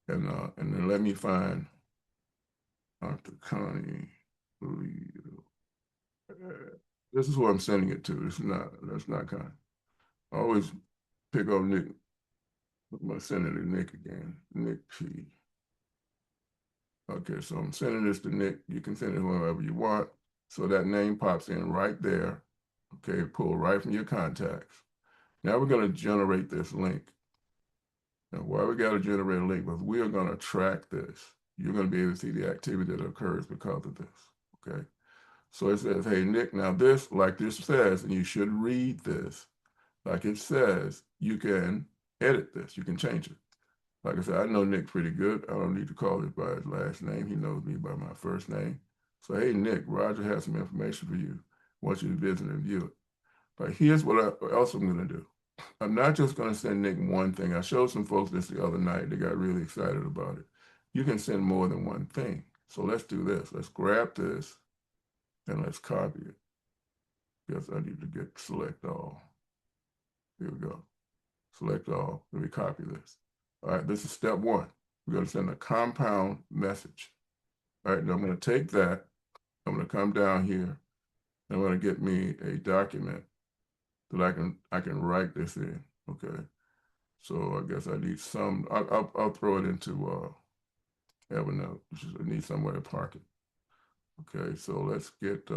and then let me find Dr. Connie Lee. This is who I'm sending it to. That's not kind. I always pick up Nick. I'm gonna send it to Nick again. Nick P. Okay, so I'm sending this to Nick. You can send it whoever you want. So that name pops in right there. Okay, pull right from your contacts. Now we're going to generate this link. Now, why we got to generate a link? Because we are going to track this. You're going to be able to see the activity that occurs because of this. Okay, so it says, hey, Nick, now this, like this says, and you should read this, like it says, you can edit this. You can change it. Like I said, I know Nick pretty good. I don't need to call it by his last name. He knows me by my first name. So, hey, Nick, Rodger has some information for you. I want you to visit and view it. But here's what else I'm going to do. I'm not just going to send Nick one thing. I showed some folks this the other night. They got really excited about it. You can send more than one thing. So let's do this. Let's grab this and let's copy it. Yes, I need to select all. Here we go. Select all. Let me copy this. All right, this is step one. We're going to send a compound message. All right, now I'm going to take that. I'm going to come down here. I'm going to get me a document that I can write this in. Okay, so I guess I need some. I'll throw it into Evernote. I need somewhere to park it. Okay, so let's get.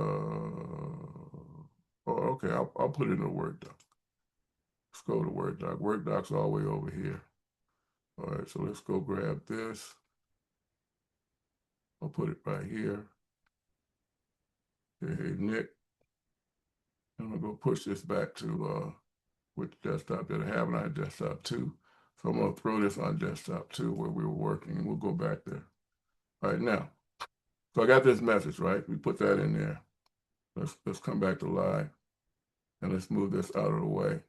Okay, I'll put it in a Word doc. Let's go to Word doc. Word doc's all the way over here. All right, so let's go grab this. I'll put it right here. Hey, Nick. I'm gonna go push this back to which desktop that I have, and I have desktop 2. So I'm gonna throw this on desktop 2 where we were working, and we'll go back there. All right, now, so I got this message, right? We put that in there. Let's come back to live, and let's move this out of the way.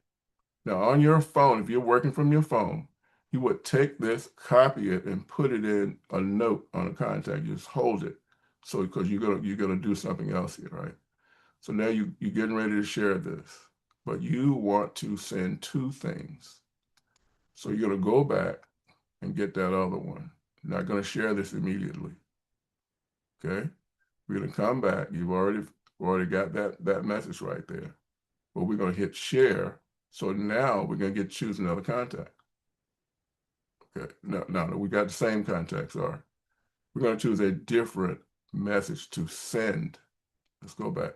Now, on your phone, if you're working from your phone, you would take this, copy it, and put it in a note on a contact. You just hold it, so because you're gonna do something else here, right? So now you're getting ready to share this, but you want to send 2 things. So you're going to go back and get that other one. You're not going to share this immediately. Okay? We're going to come back. You've already got that message right there. But we're going to hit share. So now we're going to choose another contact. Okay. No, we got the same contacts. Sorry. We're going to choose a different message to send. Let's go back.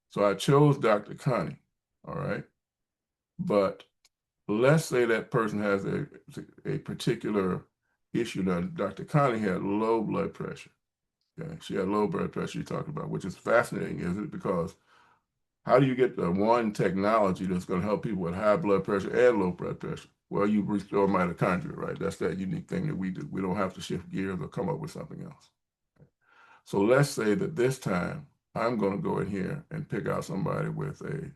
So I chose Dr. Connie, all right? But let's say that person has a particular issue. Now, Dr. Connie had low blood pressure. Okay? She had low blood pressure you talked about, which is fascinating, isn't it? Because how do you get the one technology that's going to help people with high blood pressure and low blood pressure? Well, you restore mitochondria, right? That's that unique thing that we do. We don't have to shift gears or come up with something else. So let's say that this time I'm going to go in here and pick out somebody with a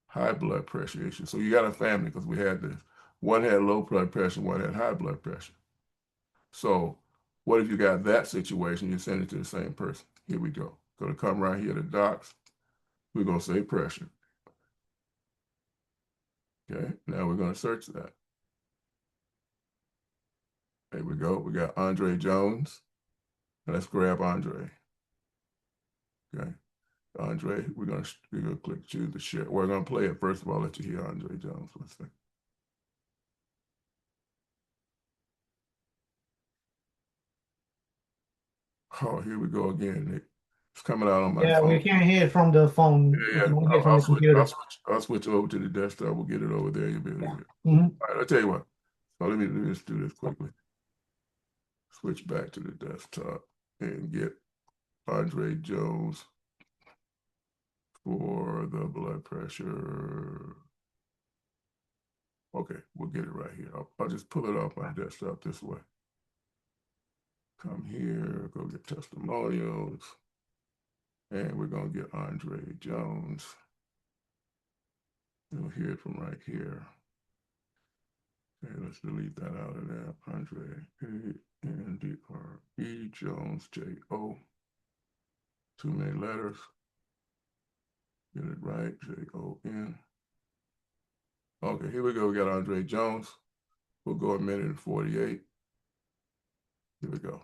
high blood pressure issue. So you got a family, because we had this. One had low blood pressure, one had high blood pressure. So what if you got that situation? You send it to the same person. Here we go. Going to come right here to docs. We're going to say pressure. Okay, now we're going to search that. There we go. We got Andre Jones. Let's grab Andre. Okay. Andre, we're gonna click choose the share. We're gonna play it first of all. Let you hear Andre Jones. Let's see. Oh, here we go again, Nick. It's coming out on my Yeah, phone. we can't hear it from the phone. Yeah, We can only hear it from the computer. I'll switch over to the desktop. We'll get it over there. You'll be able to hear it. Mhm. All right, I'll tell you what. So let me just do this quickly. Switch back to the desktop and get Andre Jones for the blood pressure. Okay, we'll get it right here. I'll just pull it off my desktop this way. Come here, go get testimonials. And we're going to get Andre Jones. You'll hear it from right here. Okay, let's delete that out of there. Andre, A-N-D-R-E, Jones, J-O. Too many letters. Get it right, J-O-N. Okay, here we go. We got Andre Jones. We'll go 1:48. Here we go.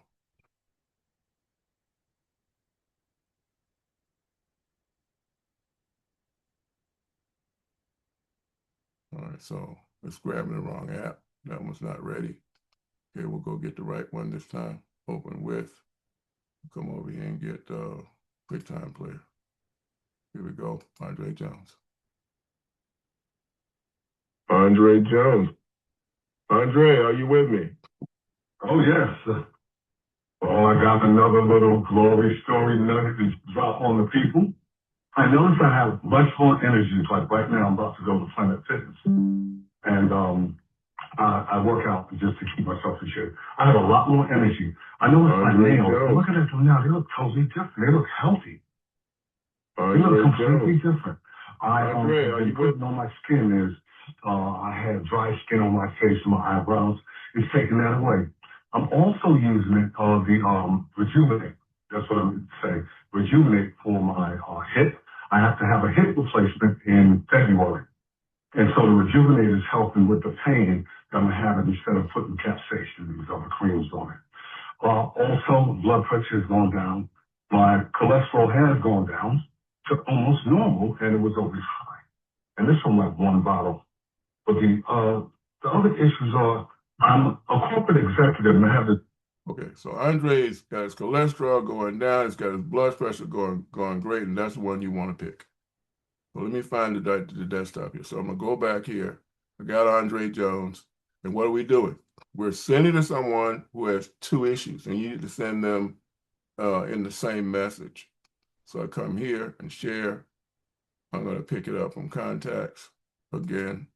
All right, so it's grabbing the wrong app. That one's not ready. Okay, we'll go get the right one this time. Open with. Come over here and get QuickTime Player. Here we go, Andre Jones. Andre Jones. Andre, are you with me? Oh, yes. Oh, I got another little glory story nugget to drop on the people. I noticed I have much more energy. Like right now, I'm about to go to Planet Fitness. And I work out just to keep myself in shape. I have a lot more energy. I noticed my nails. Looking at them now, they look totally different. They look healthy. They look completely different. I've been putting on my skin is, I had dry skin on my face and my eyebrows. It's taking that away. I'm also using it, the Rejuvenate. That's what I'm saying. Rejuvenate for my hip. I have to have a hip replacement in February. And so the Rejuvenate is helping with the pain that I'm having instead of putting capsaicin and these other creams on it. Also, blood pressure has gone down. My cholesterol has gone down to almost normal, and it was always high. And this from like one bottle. But the other issues are, I'm a corporate executive and I have to. Okay, so Andre's got his cholesterol going down, he's got his blood pressure going great, and that's the one you want to pick. So let me find the desktop here. So I'm gonna go back here. I got Andre Jones, and what are we doing? We're sending to someone who has two issues, and you need to send them in the same message. So I come here and share. I'm gonna pick it up from contacts again.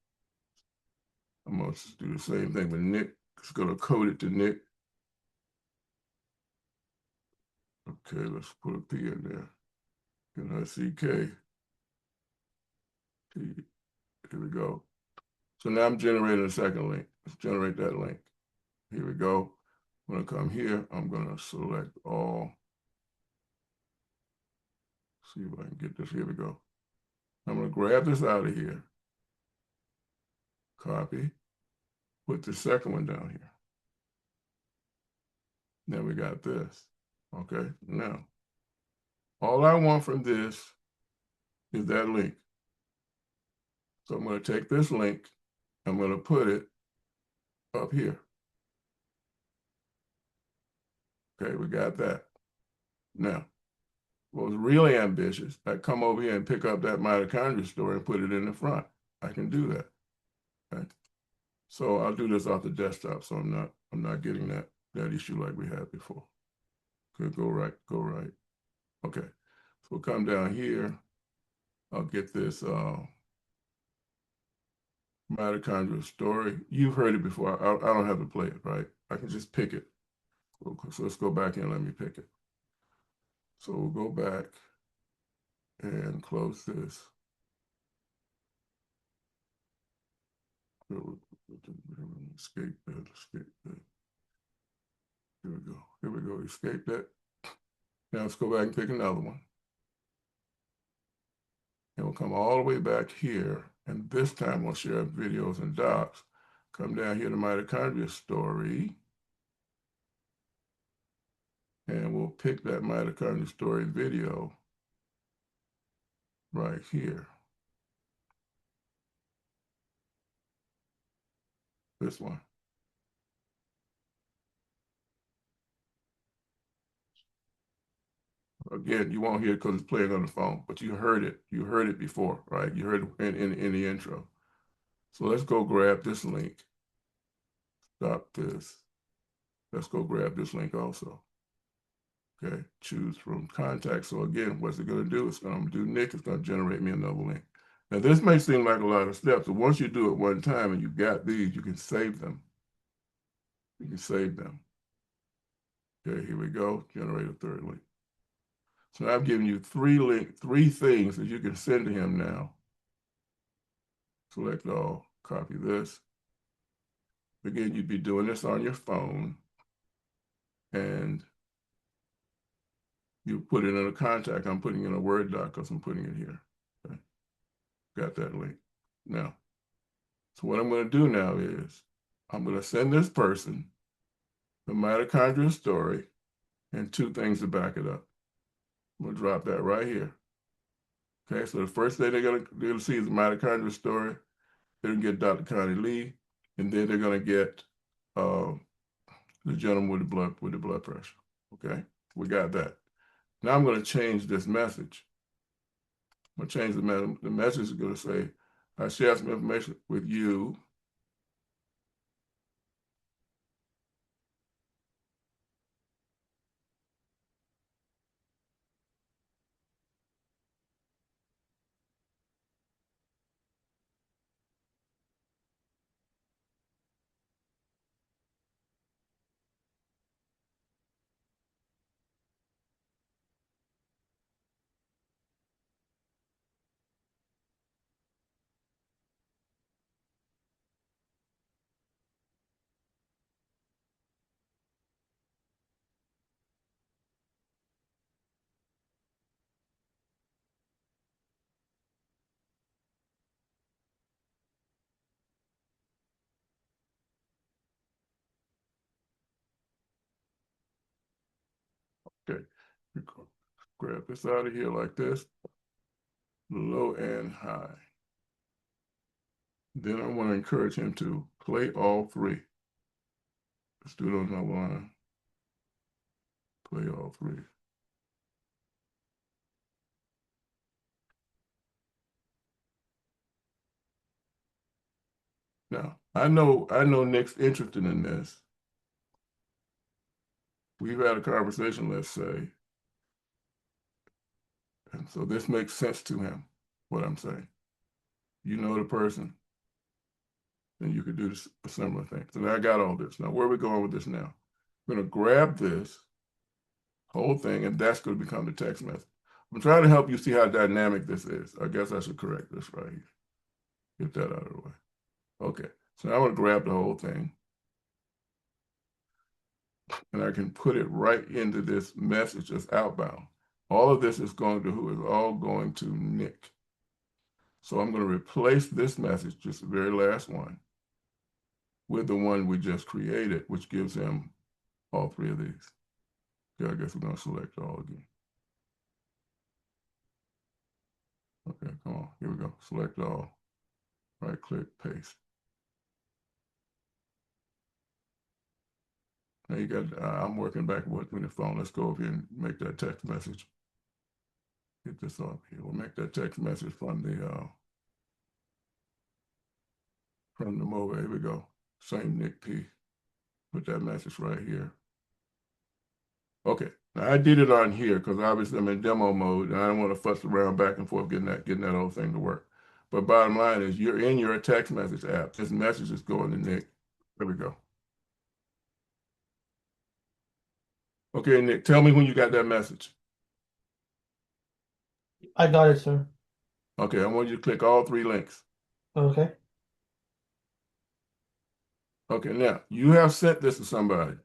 I'm going to do the same thing with Nick. It's going to code it to Nick. Okay, let's put a P in there. N-I-C-K. Here we go. So now I'm generating a second link. Let's generate that link. Here we go. I'm going to come here. I'm going to select all. See if I can get this. Here we go. I'm going to grab this out of here. Copy. Put the second one down here. Now we got this. Okay, now, all I want from this is that link. So I'm going to take this link, I'm going to put it up here. Okay, we got that. Now, what was really ambitious, I come over here and pick up that mitochondria story and put it in the front. I can do that. Okay. So I'll do this off the desktop, so I'm not getting that issue like we had before. Okay, go right. Okay, so we'll come down here. I'll get this mitochondrial story. You've heard it before. I don't have to play it, right? I can just pick it. So let's go back and let me pick it. So we'll go back and close this. Escape that. Here we go, escape that. Now let's go back and pick another one. And we'll come all the way back here. And this time we'll share videos and docs. Come down here to mitochondria story. And we'll pick that mitochondria story video right here. This one. Again, you won't hear it because it's playing on the phone, but you heard it. You heard it before, right? You heard it in the intro. So let's go grab this link. Stop this. Let's go grab this link also. Okay, choose from contacts. So again, what's it going to do? It's going to do Nick. It's going to generate me another link. Now, this may seem like a lot of steps, but once you do it one time and you got these, you can save them. You can save them. Okay, here we go. Generate a third link. So I've given you three things that you can send to him now. Select all, copy this. Again, you'd be doing this on your phone, and you put it in a contact. I'm putting in a Word doc because I'm putting it here. Okay. Got that link. Now, so what I'm going to do now is I'm going to send this person the mitochondrial story and two things to back it up. I'm going to drop that right here. Okay, so the first thing they're going to see is the mitochondrial story. they're going to get Dr. Connie Lee, and then they're going to get the gentleman with the blood pressure. Okay, we got that. Now I'm going to change this message. I'm going to change the message is going to say, I share some information with you. Okay, grab this out of here like this, low and high. Then I want to encourage him to play all three. Let's do it on that line. Play all three. Now, I know Nick's interested in this. We've had a conversation, let's say, and so this makes sense to him, what I'm saying. You know the person, then you could do a similar thing. So now I got all this. Now, where are we going with this now? I'm going to grab this whole thing, and that's going to become the text message. I'm trying to help you see how dynamic this is. I guess I should correct this right here. Get that out of the way. Okay, so now I'm going to grab the whole thing, and I can put it right into this message that's outbound. All of this is going to who? Is all going to Nick. So I'm going to replace this message, just the very last one, with the one we just created, which gives him all three of these. Okay, I guess we're going to select all again. Okay, come on, here we go. Select all. Right click, paste. Now you got, I'm working backwards with the phone. Let's go over here and make that text message. Get this off here. We'll make that text message from the mobile. Here we go. Same Nick P. Put that message right here. Okay, now I did it on here because obviously I'm in demo mode and I don't want to fuss around back and forth getting that whole thing to work. But bottom line is you're in your text message app. This message is going to Nick. There we go. Okay, Nick, tell me when you got that message. I got it, sir. Okay, I want you to click all three links. Okay. Okay, now you have sent this to somebody.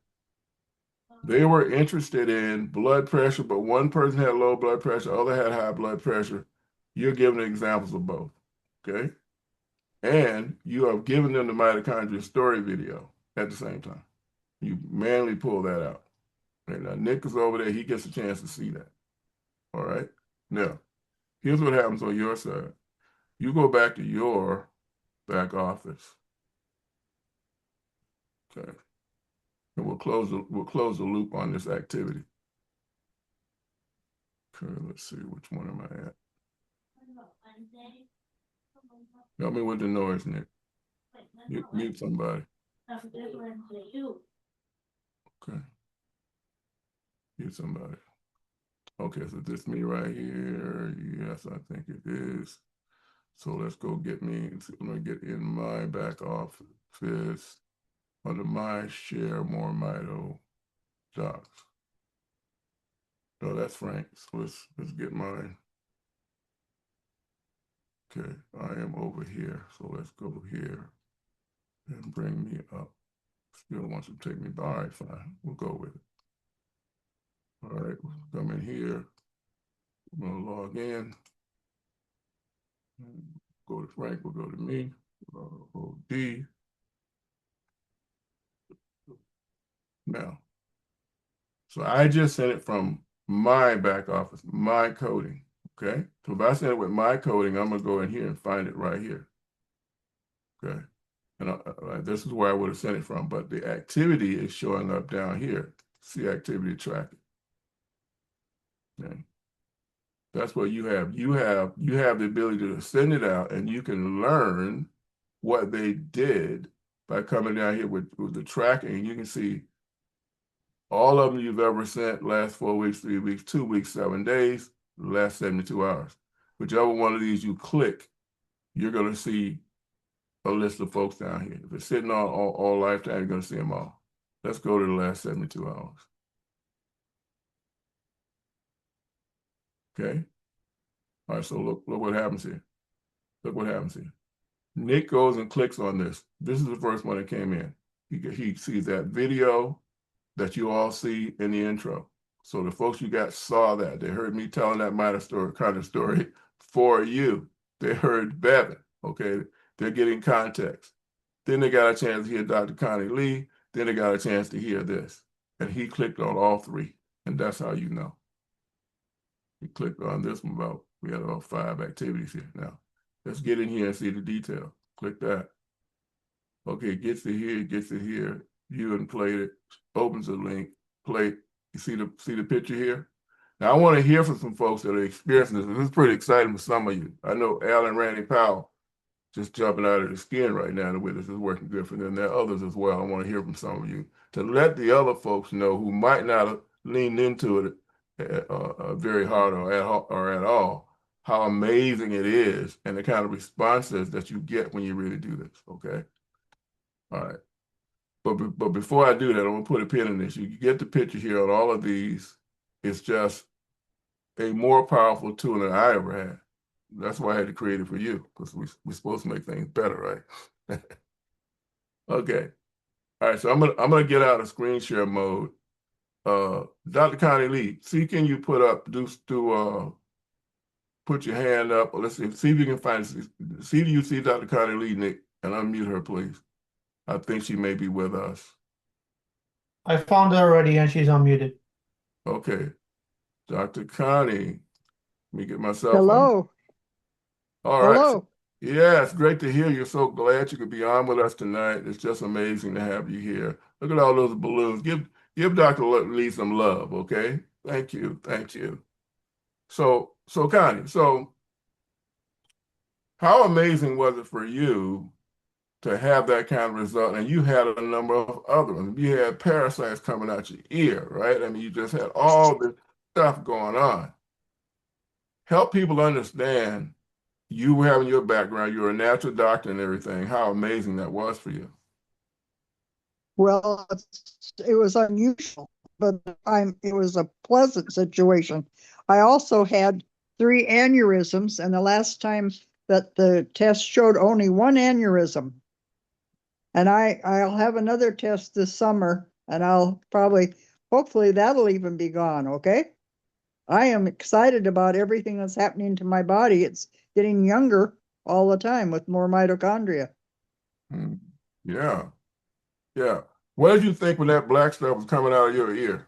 They were interested in blood pressure, but one person had low blood pressure, the other had high blood pressure. You're giving examples of both, okay? And you have given them the mitochondria story video at the same time. You manually pull that out. And now Nick is over there, he gets a chance to see that. All right? Now, here's what happens on your side. You go back to your back office. Okay. And we'll close the loop on this activity. Okay, let's see, which one am I at? Help me with the noise, Nick. Mute somebody. Okay. Mute somebody. Okay, so this me right here. Yes, I think it is. So let's go get me. I'm gonna get in my back office under my share MoreMito docs. No, that's Frank. So let's get mine. Okay, I am over here. So let's go here and bring me up. Still wants to take me by. All right, fine. We'll go with it. All right, come in here. I'm gonna log in. Go to Frank, we'll go to me. OD. Now, so I just sent it from my back office, my coding, okay? So if I send it with my coding, I'm gonna go in here and find it right here. Okay. And this is where I would have sent it from, but the activity is showing up down here. See activity tracking. Okay. That's what you have. You have the ability to send it out, and you can learn what they did by coming down here with the tracking. You can see all of them you've ever sent, last 4 weeks, 3 weeks, 2 weeks, 7 days, last 72 hours. Whichever one of these you click, you're going to see a list of folks down here. If it's sitting on all lifetime, you're going to see them all. Let's go to the last 72 hours. Okay. All right, so look what happens here. Look what happens here. Nick goes and clicks on this. This is the first one that came in. He sees that video that you all see in the intro. So the folks you got saw that. They heard me telling that kind of story for you. They heard Bevan, okay? They're getting context. Then they got a chance to hear Dr. Connie Lee. Then they got a chance to hear this. And he clicked on all three. And that's how you know. He clicked on this one we had about 5 activities here. Now, let's get in here and see the detail. Click that. Okay, it gets to here, view and play it, opens the link, play it. You see the picture here? Now, I want to hear from some folks that are experiencing this. This is pretty exciting for some of you. I know Al and Randy Powell just jumping out of the skin right now, the way this is working good for them. There are others as well. I want to hear from some of you to let the other folks know who might not have leaned into it very hard or at all, how amazing it is and the kind of responses that you get when you really do this, okay? All right. But before I do that, I'm going to put a pin in this. You get the picture here on all of these. It's just a more powerful tool than I ever had. That's why I had to create it for you, because we're supposed to make things better, right? Okay. All right, so I'm gonna get out of screen share mode. Dr. Connie Lee, see, can you put your hand up? Or let's see if you can find, do you see Dr. Connie Lee, Nick? And unmute her, please. I think she may be with us. I found her already and she's unmuted. Okay. Dr. Connie, let me get myself Hello. All right. Hello. Yeah, it's great to hear you. So glad you could be on with us tonight. It's just amazing to have you here. Look at all those balloons. Give Dr. Lee some love, okay? Thank you. Thank you. So Connie, how amazing was it for you to have that kind of result? And you had a number of other ones. You had parasites coming out your ear, right? I mean, you just had all this stuff going on. Help people understand, you having your background, you're a natural doctor and everything, how amazing that was for you. Well, it was unusual, but it was a pleasant situation. I also had 3 aneurysms, and the last time that the test showed only 1 aneurysm. And I'll have another test this summer, and hopefully that'll even be gone, okay? I am excited about everything that's happening to my body. It's getting younger all the time with more mitochondria. Yeah. Yeah. What did you think when that black stuff was coming out of your ear?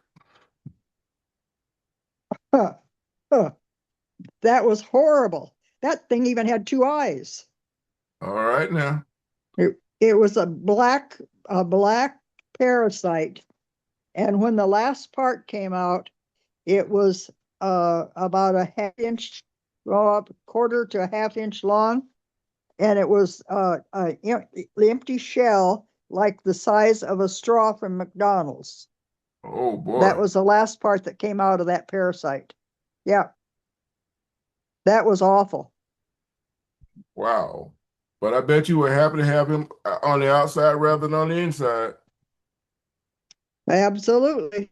That was horrible. That thing even had 2 eyes. All right now. It was a black parasite. And when the last part came out, it was about a half-inch, a quarter to a half-inch long. And it was an empty shell like the size of a straw from McDonald's. Oh, boy. That was the last part that came out of that parasite. Yeah. That was awful. Wow. But I bet you were happy to have him on the outside rather than on the inside. Absolutely.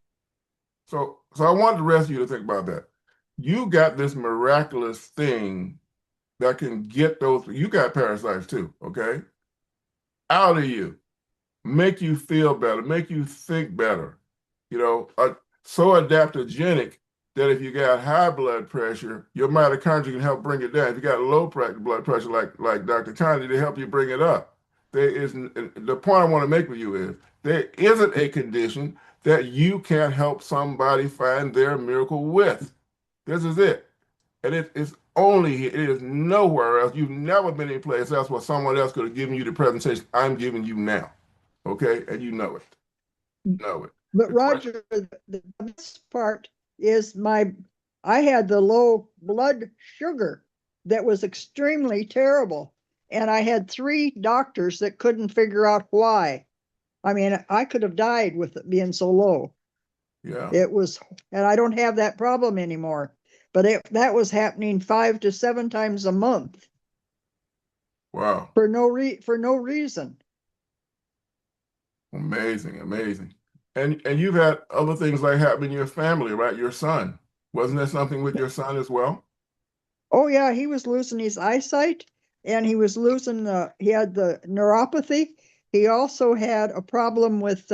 So I want the rest of you to think about that. You got this miraculous thing that can get those, you got parasites too, okay? Out of you, make you feel better, make you think better, so adaptogenic that if you got high blood pressure, your mitochondria can help bring it down. If you got low blood pressure, like Dr. Connie, they help you bring it up. The point I want to make with you is there isn't a condition that you can't help somebody find their miracle with. This is it. And it's only here. It is nowhere else. You've never been any place else where someone else could have given you the presentation I'm giving you now. Okay? And you know it. Know it. But The question- Rodger, the best part is I had the low blood sugar that was extremely terrible. And I had 3 doctors that couldn't figure out why. I mean, I could have died with it being so low. Yeah. It was, and I don't have that problem anymore. But that was happening 5 to 7 times a month Wow. for no reason. Amazing, amazing. And you've had other things like happen in your family, right? Your son. Wasn't there something with your son as well? Oh yeah, he was losing his eyesight, and he was losing he had the neuropathy. He also had a problem with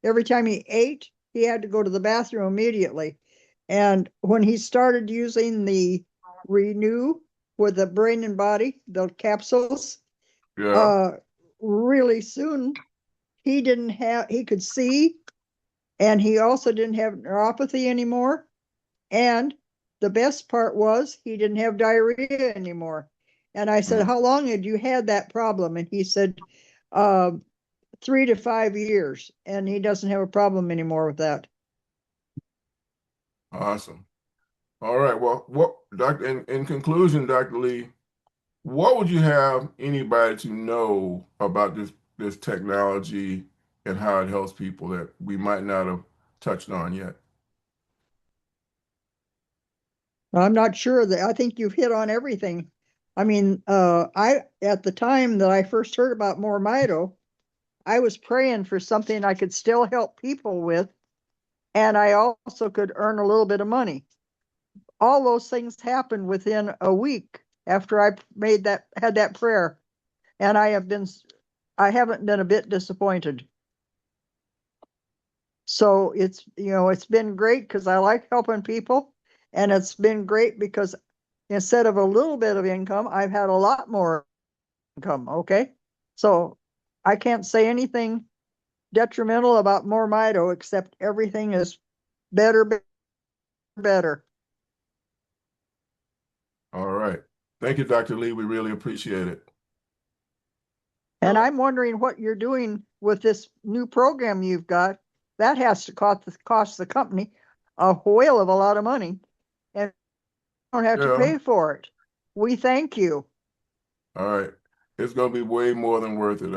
every time he ate, he had to go to the bathroom immediately. And when he started using the Renew with the brain and body, the capsules, Yeah. really soon he could see, and he also didn't have neuropathy anymore. And the best part was he didn't have diarrhea anymore. And I said, how long had you had that problem? And he said, 3 to 5 years. And he doesn't have a problem anymore with that. Awesome. All right. Well, in conclusion, Dr. Lee, what would you have anybody to know about this technology and how it helps people that we might not have touched on yet? I'm not sure that I think you've hit on everything. I mean, at the time that I first heard about MoreMito, I was praying for something I could still help people with, and I also could earn a little bit of money. All those things happened within a week after I had that prayer, and I haven't been a bit disappointed. So it's been great because I like helping people, and it's been great because instead of a little bit of income, I've had a lot more income. Okay, so I can't say anything detrimental about MoreMito except everything is better. All right. Thank you, Dr. Lee. We really appreciate it. And I'm wondering what you're doing with this new program you've got. That has to cost the company a whale of a lot of money, and you don't have to pay for it. We thank you. All right. It's going to be way more than worth it.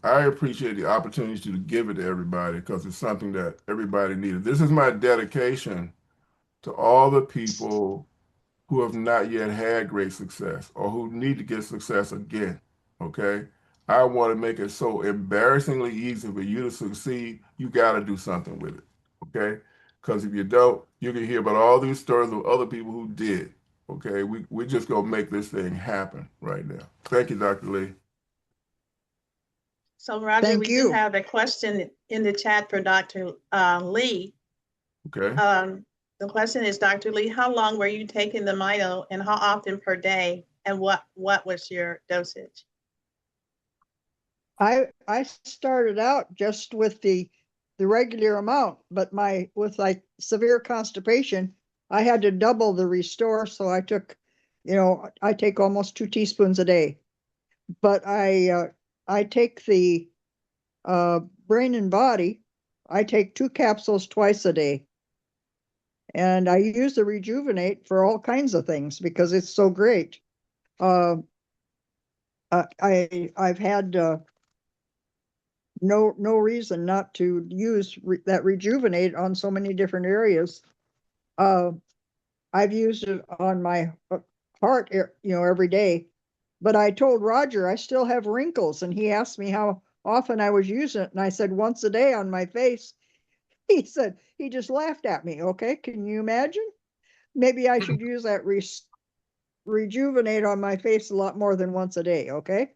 I appreciate the opportunity to give it to everybody because it's something that everybody needed. This is my dedication to all the people who have not yet had great success or who need to get success again. Okay? I want to make it so embarrassingly easy for you to succeed. You got to do something with it. Okay? Because if you don't, you can hear about all these stories of other people who did. Okay? We're just going to make this thing happen right now. Thank you, Dr. Lee. So, Rodger, Thank we you. do have a question in the chat for Dr. Lee. Okay. The question is, Dr. Lee, how long were you taking the Mito and how often per day? And what was your dosage? I started out just with the regular amount, but with like severe constipation, I had to double the restore. So I took, I take almost 2 teaspoons a day. But I take the brain and body. I take 2 capsules twice a day. And I use the Rejuvenate for all kinds of things because it's so great. I've had no reason not to use that Rejuvenate on so many different areas. I've used it on my heart, every day. But I told Rodger I still have wrinkles, and he asked me how often I was using it, and I said once a day on my face. He said, he just laughed at me. Okay, can you imagine? Maybe I should use that Rejuvenate on my face a lot more than once a day. Okay.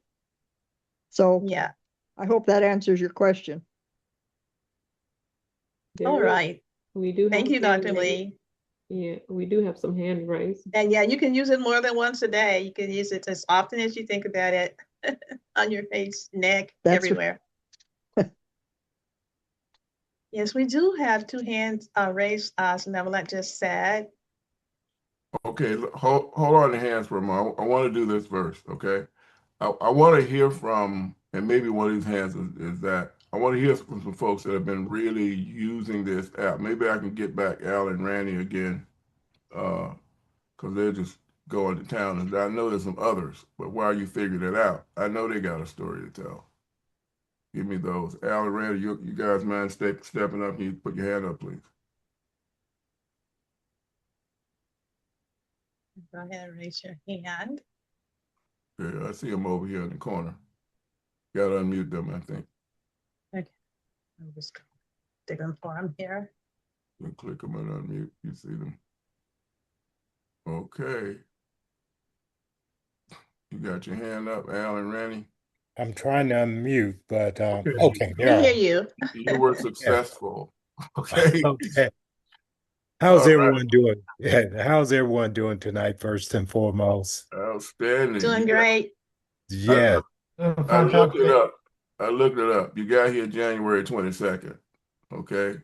So yeah, I hope that answers your question. All right. We do. Thank you, Dr. Lee. Yeah, we do have some hand raised. And yeah, you can use it more than once a day. You can use it as often as you think about it on your face, neck, everywhere. Yes, we do have 2 hands raised, as Neverlet just said. Okay, hold on your hands for a moment. I want to do this first, okay? I want to hear from, and maybe one of these hands is that I want to hear from some folks that have been really using this app. Maybe I can get back Al and Randy again, because they're just going to town. And I know there's some others, but while you figure it out, I know they got a story to tell. Give me those. Al and Randy, you guys mind stepping up? Can you put your hand up, please? Go ahead and raise your hand. Yeah, I see them over here in the corner. Got to unmute them, I think. Okay. I'm just digging for them here. You click them and unmute. You see them. Okay. You got your hand up, Al and Randy? I'm trying to unmute, but okay, We hear you. You were successful. Okay. Okay. How's All right. everyone doing? Yeah, how's everyone doing tonight, first and foremost? Outstanding. Doing great. Yeah. I looked it up. You got here January 22nd. Okay.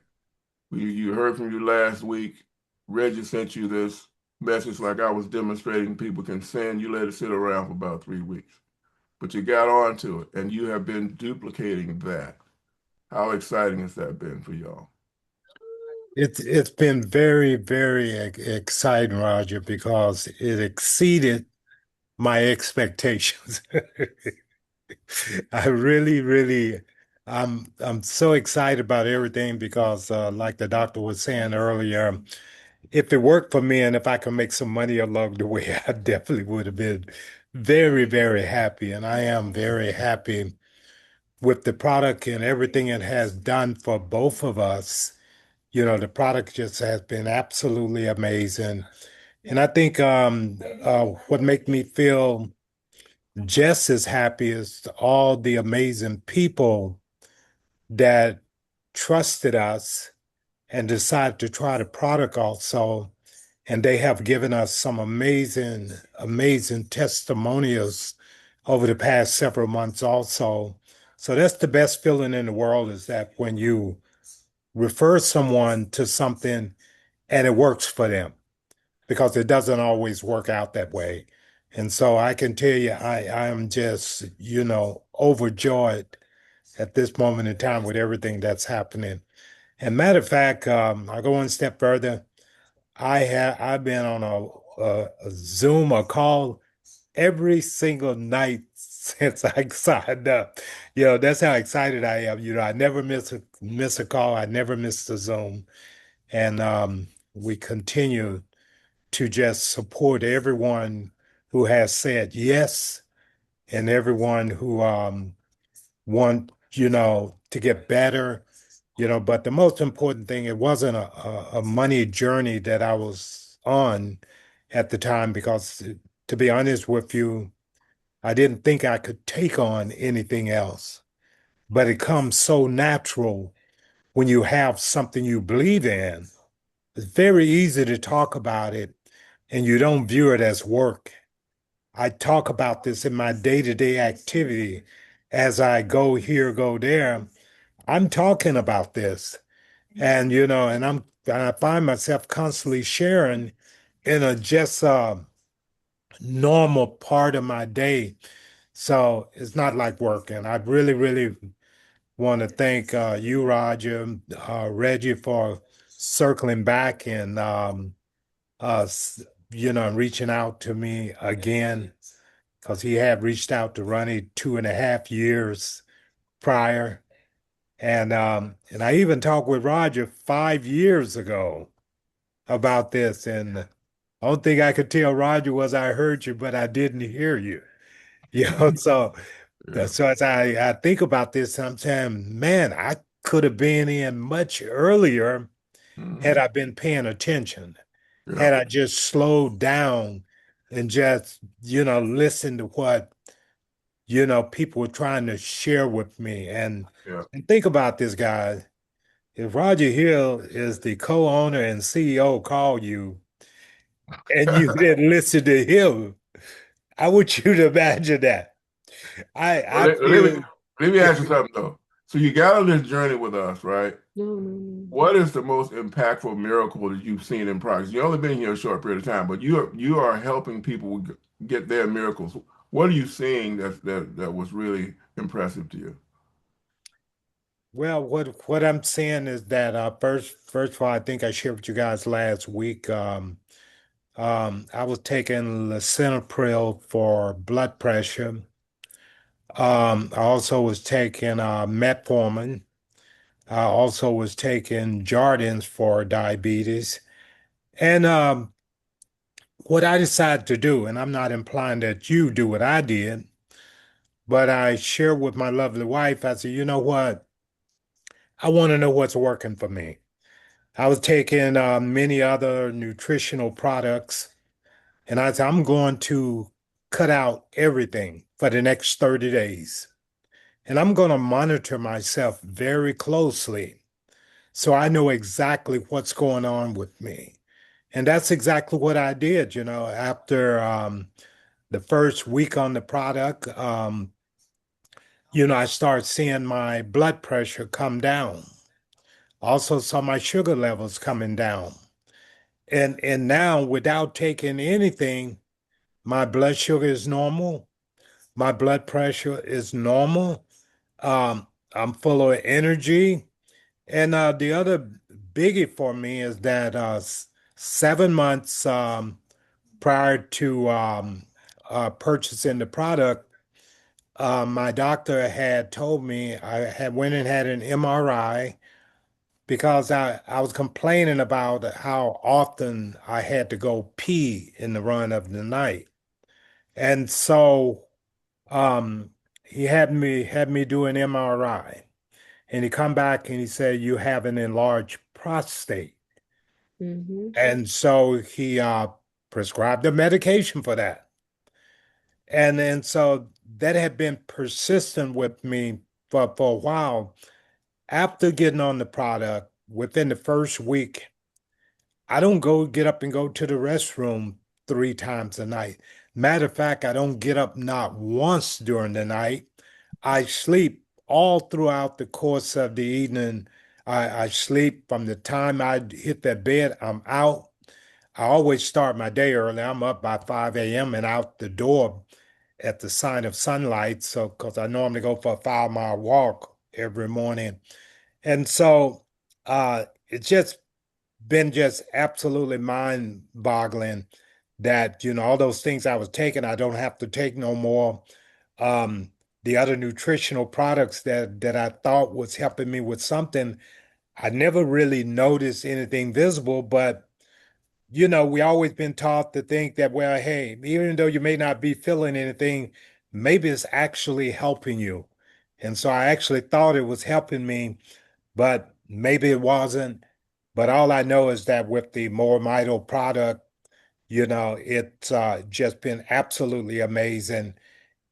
You heard from you last week. Reggie sent you this message like I was demonstrating people can send. You let it sit around for about 3 weeks. But you got onto it, and you have been duplicating that. How exciting has that been for y'all? It's been very, very exciting, Rodger, because it exceeded my expectations. I really, I'm so excited about everything because, like the doctor was saying earlier, if it worked for me and if I could make some money along the way, I definitely would have been very, very happy. And I am very happy with the product and everything it has done for both of us. You know, the product just has been absolutely amazing. And I think what makes me feel just as happy is all the amazing people that trusted us and decided to try the product also. And they have given us some amazing, amazing testimonials over the past several months also. So that's the best feeling in the world, is that when you refer someone to something and it works for them, because it doesn't always work out that way. And so I can tell you, I am just, overjoyed at this moment in time with everything that's happening. And matter of fact, I'll go one step further. I've been on a Zoom, a call every single night since I signed up. That's how excited I am. I never miss a call. I never miss a Zoom. And we continue to just support everyone who has said yes, and everyone who want, to get better. But the most important thing, it wasn't a money journey that I was on at the time, because to be honest with you, I didn't think I could take on anything else. But it comes so natural when you have something you believe in. It's very easy to talk about it and you don't view it as work. I talk about this in my day-to-day activity as I go here, go there. I'm talking about this. And I find myself constantly sharing in a just normal part of my day. So it's not like work. And I really, really want to thank you, Rodger, Reggie, for circling back and reaching out to me again, because he had reached out to Ronnie 2.5 years prior. And I even talked with Rodger 5 years ago about this. And the only thing I could tell Rodger was, I heard you, but I didn't hear you. So Yeah. so as I think about this, I'm saying, man, I could have been in much earlier had I been paying attention, had I just slowed down and just, listened to what, people were trying to share with me. And think about this, guys. If Rodger Hill is the co-owner and CEO call you and you didn't listen to him, I want you to imagine that. I Let feel me ask you something though. So you got on this journey with us, right? No. What is the most impactful miracle that you've seen in progress? You've only been here a short period of time, but you are helping people get their miracles. What are you seeing that was really impressive to you? Well, what I'm saying is that first of all, I think I shared with you guys last week. I was taking lisinopril for blood pressure. I also was taking metformin. I also was taking Jardins for diabetes. And what I decided to do, and I'm not implying that you do what I did, but I shared with my lovely wife, I said, you know what? I want to know what's working for me. I was taking many other nutritional products, and I said, I'm going to cut out everything for the next 30 days. And I'm going to monitor myself very closely so I know exactly what's going on with me. And that's exactly what I did, after the first week on the product, I started seeing my blood pressure come down. Also saw my sugar levels coming down. And now without taking anything, my blood sugar is normal. My blood pressure is normal. I'm full of energy. And the other biggie for me is that 7 months prior to purchasing the product, my doctor had told me I had went and had an MRI because I was complaining about how often I had to go pee in the run of the night. And so he had me do an MRI. And he come back and he said, you have an enlarged prostate. Mm-hmm. And so he prescribed a medication for that. And then so that had been persistent with me for a while. After getting on the product, within the first week, I don't get up and go to the restroom 3 times a night. Matter of fact, I don't get up not once during the night. I sleep all throughout the course of the evening. I sleep from the time I hit that bed, I'm out. I always start my day early. I'm up by 5 a.m. and out the door at the sign of sunlight. So, because I normally go for a 5 mile walk every morning. And so it's just been just absolutely mind-boggling that, all those things I was taking, I don't have to take no more. The other nutritional products that I thought was helping me with something, I never really noticed anything visible, but we always been taught to think that, well, hey, even though you may not be feeling anything, maybe it's actually helping you. And so I actually thought it was helping me, but maybe it wasn't. But all I know is that with the MoreMito product, it's just been absolutely amazing.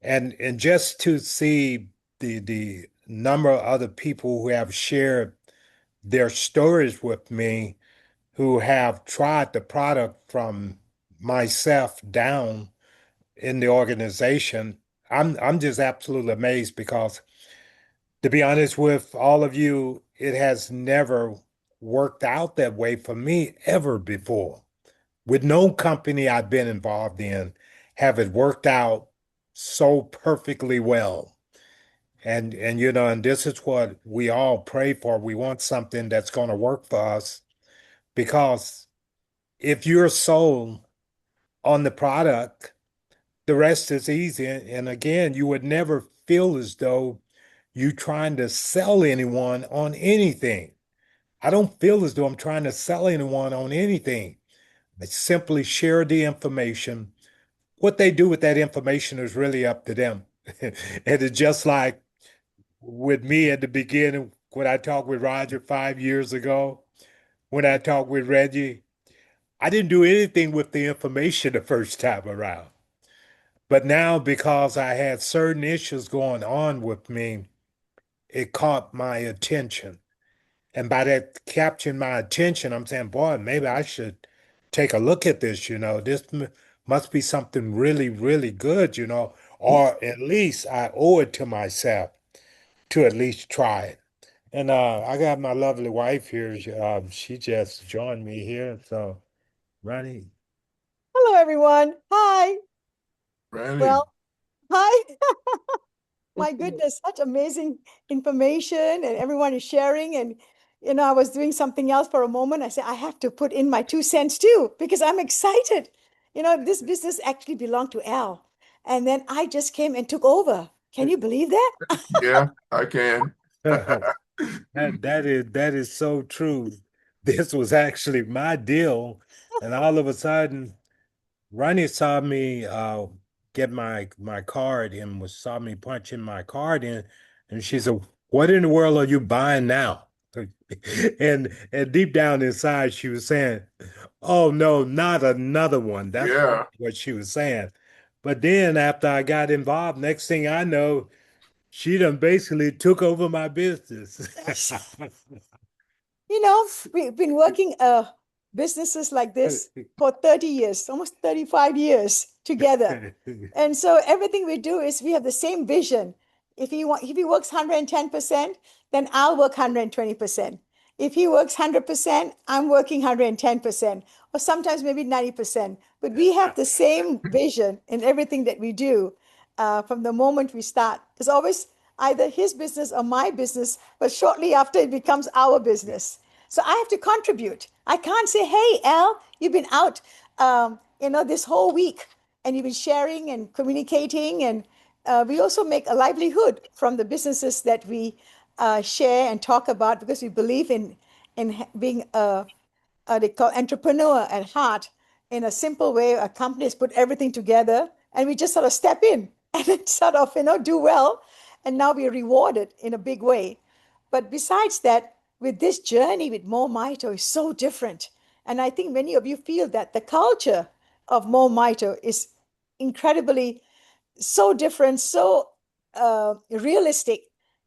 And just to see the number of other people who have shared their stories with me who have tried the product from myself down in the organization, I'm just absolutely amazed because to be honest with all of you, it has never worked out that way for me ever before. With no company I've been involved in, have it worked out so perfectly well. And this is what we all pray for. We want something that's going to work for us because if you're sold on the product, the rest is easy. And again, you would never feel as though you trying to sell anyone on anything. I don't feel as though I'm trying to sell anyone on anything. I simply share the information. What they do with that information is really up to them. And it's just like with me at the beginning, when I talked with Rodger 5 years ago, when I talked with Reggie, I didn't do anything with the information the first time around. But now, because I had certain issues going on with me, it caught my attention. And by that capturing my attention, I'm saying, boy, maybe I should take a look at this. This must be something really, really good, or at least I owe it to myself. to at least try it. And I got my lovely wife here. She just joined me here. So, Ronnie. Hello, everyone. Hi. Randy. Well, hi. My goodness, such amazing information, and everyone is sharing. And, I was doing something else for a moment. I said, I have to put in my 2 cents too, because I'm excited. This business actually belonged to Al. And then I just came and took over. Can you believe that? Yeah, I can. That is so true. This was actually my deal, and all of a sudden, Ronnie saw me get my card and saw me punch in my card in, and she said, "What in the world are you buying now?" And deep down inside, she was saying, "Oh no, not another one." That's Yeah. what she was saying. But then after I got involved, next thing I know, she done basically took over my business. We've been working businesses like this for 30 years, almost 35 years together. And so everything we do is we have the same vision. If he works 110%, then I'll work 120%. If he works 100%, I'm working 110%, or sometimes maybe 90%. But we have the same vision in everything that we do from the moment we start. It's always either his business or my business, but shortly after it becomes our business. So I have to contribute. I can't say, hey, Al, you've been out, this whole week, and you've been sharing and communicating. And we also make a livelihood from the businesses that we share and talk about, because we believe in being they call entrepreneur at heart. In a simple way, a company has put everything together, and we just sort of step in and then sort of do well, and now we're rewarded in a big way. But besides that, with this journey with MoreMito is so different, and I think many of you feel that the culture of MoreMito is incredibly so different, so realistic.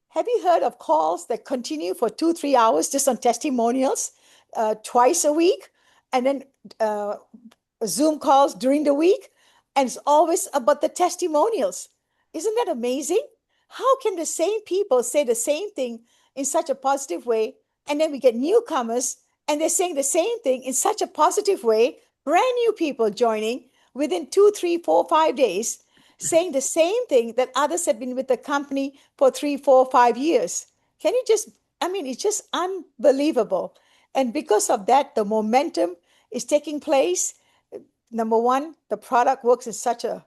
Have you heard of calls that continue for 2, 3 hours just on testimonials, twice a week, and then Zoom calls during the week, and it's always about the testimonials? Isn't that amazing? How can the same people say the same thing in such a positive way, and then we get newcomers and they're saying the same thing in such a positive way, brand new people joining within 2, 3, 4, 5 days, saying the same thing that others have been with the company for 3, 4, 5 years? Can you just, it's just unbelievable. And because of that, the momentum is taking place. Number one, the product works in such a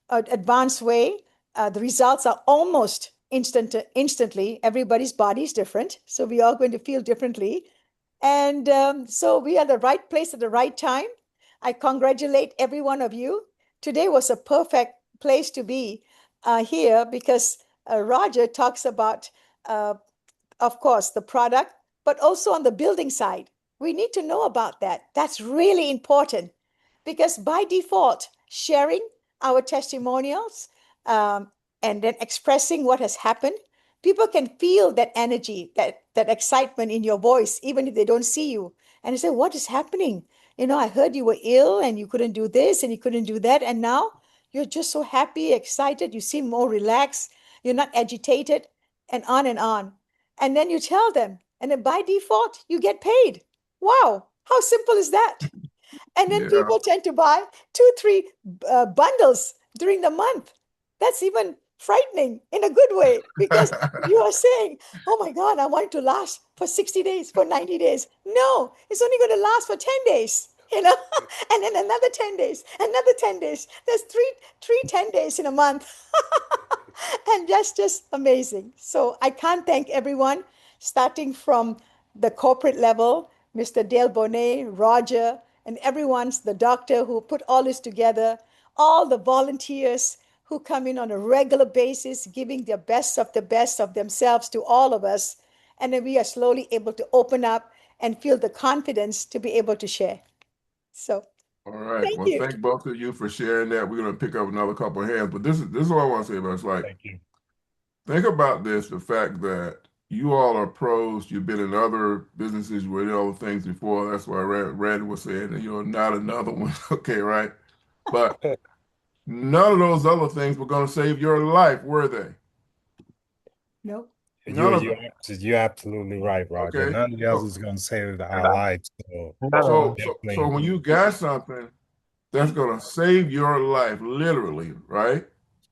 advanced way. The results are almost instantly. Everybody's body is different, so we are going to feel differently. And so we are at the right place at the right time. I congratulate every one of you. Today was a perfect place to be here, because Rodger talks about, of course, the product, but also on the building side. We need to know about that. That's really important, because by default, sharing our testimonials and then expressing what has happened, people can feel that energy, that excitement in your voice, even if they don't see you. And they say, what is happening? I heard you were ill and you couldn't do this and you couldn't do that. And now you're just so happy, excited. You seem more relaxed. You're not agitated, and on and on. And then you tell them, and then by default, you get paid. Wow, how simple is that? And then Yeah. people tend to buy 2, 3 bundles during the month. That's even frightening in a good way, because you are saying, oh my God, I want it to last for 60 days, for 90 days. No, it's only going to last for 10 days, and then another 10 days, another 10 days. There's three 10 days in a month. And that's just amazing. So I can't thank everyone, starting from the corporate level, Mr. Dale Bonet, Rodger, and everyone's the doctor who put all this together, all the volunteers who come in on a regular basis, giving their best of themselves to all of us. And then we are slowly able to open up and feel the confidence to be able to share. So All right. thank Well, you. thank both of you for sharing that. We're going to pick up another couple of hands, but this is what I want to say about it. It's like, Thank you. think about this, the fact that you all are pros. You've been in other businesses, you were in other things before. That's why Randy was saying that you're not another one. Okay, right? But none of those other things were going to save your life, were they? No. You're absolutely right, Roger. Okay. None else is going to save our lives. So So definitely. when you got something that's going to save your life, literally, right?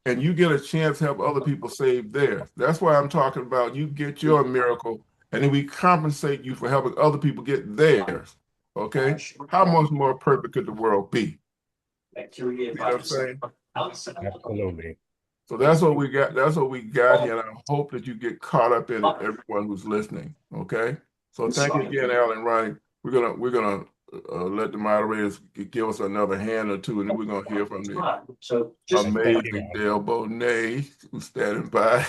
And you get a chance to help other people save theirs. That's why I'm talking about you get your miracle, and then we compensate you for helping other people get theirs. Okay? How much more perfect could the world be? See what I'm saying? Absolutely. So that's what we got. That's what we got here, and I hope that you get caught up in it, everyone who's listening. Okay. So thank you again, Alan Ronnie. We're gonna let the moderators give us another hand or two, and then we're gonna hear from the amazing Dale Bonet who's standing by.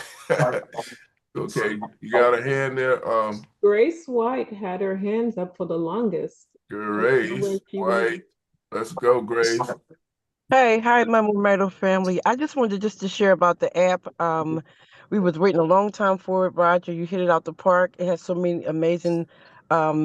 Okay, you got a hand there. Grace White had her hands up for the longest. Grace White. Let's go, Grace. Hey, hi, my MoreMito family. I just wanted just to share about the app. We was waiting a long time for it, Roger. You hit it out the park. It has so many amazing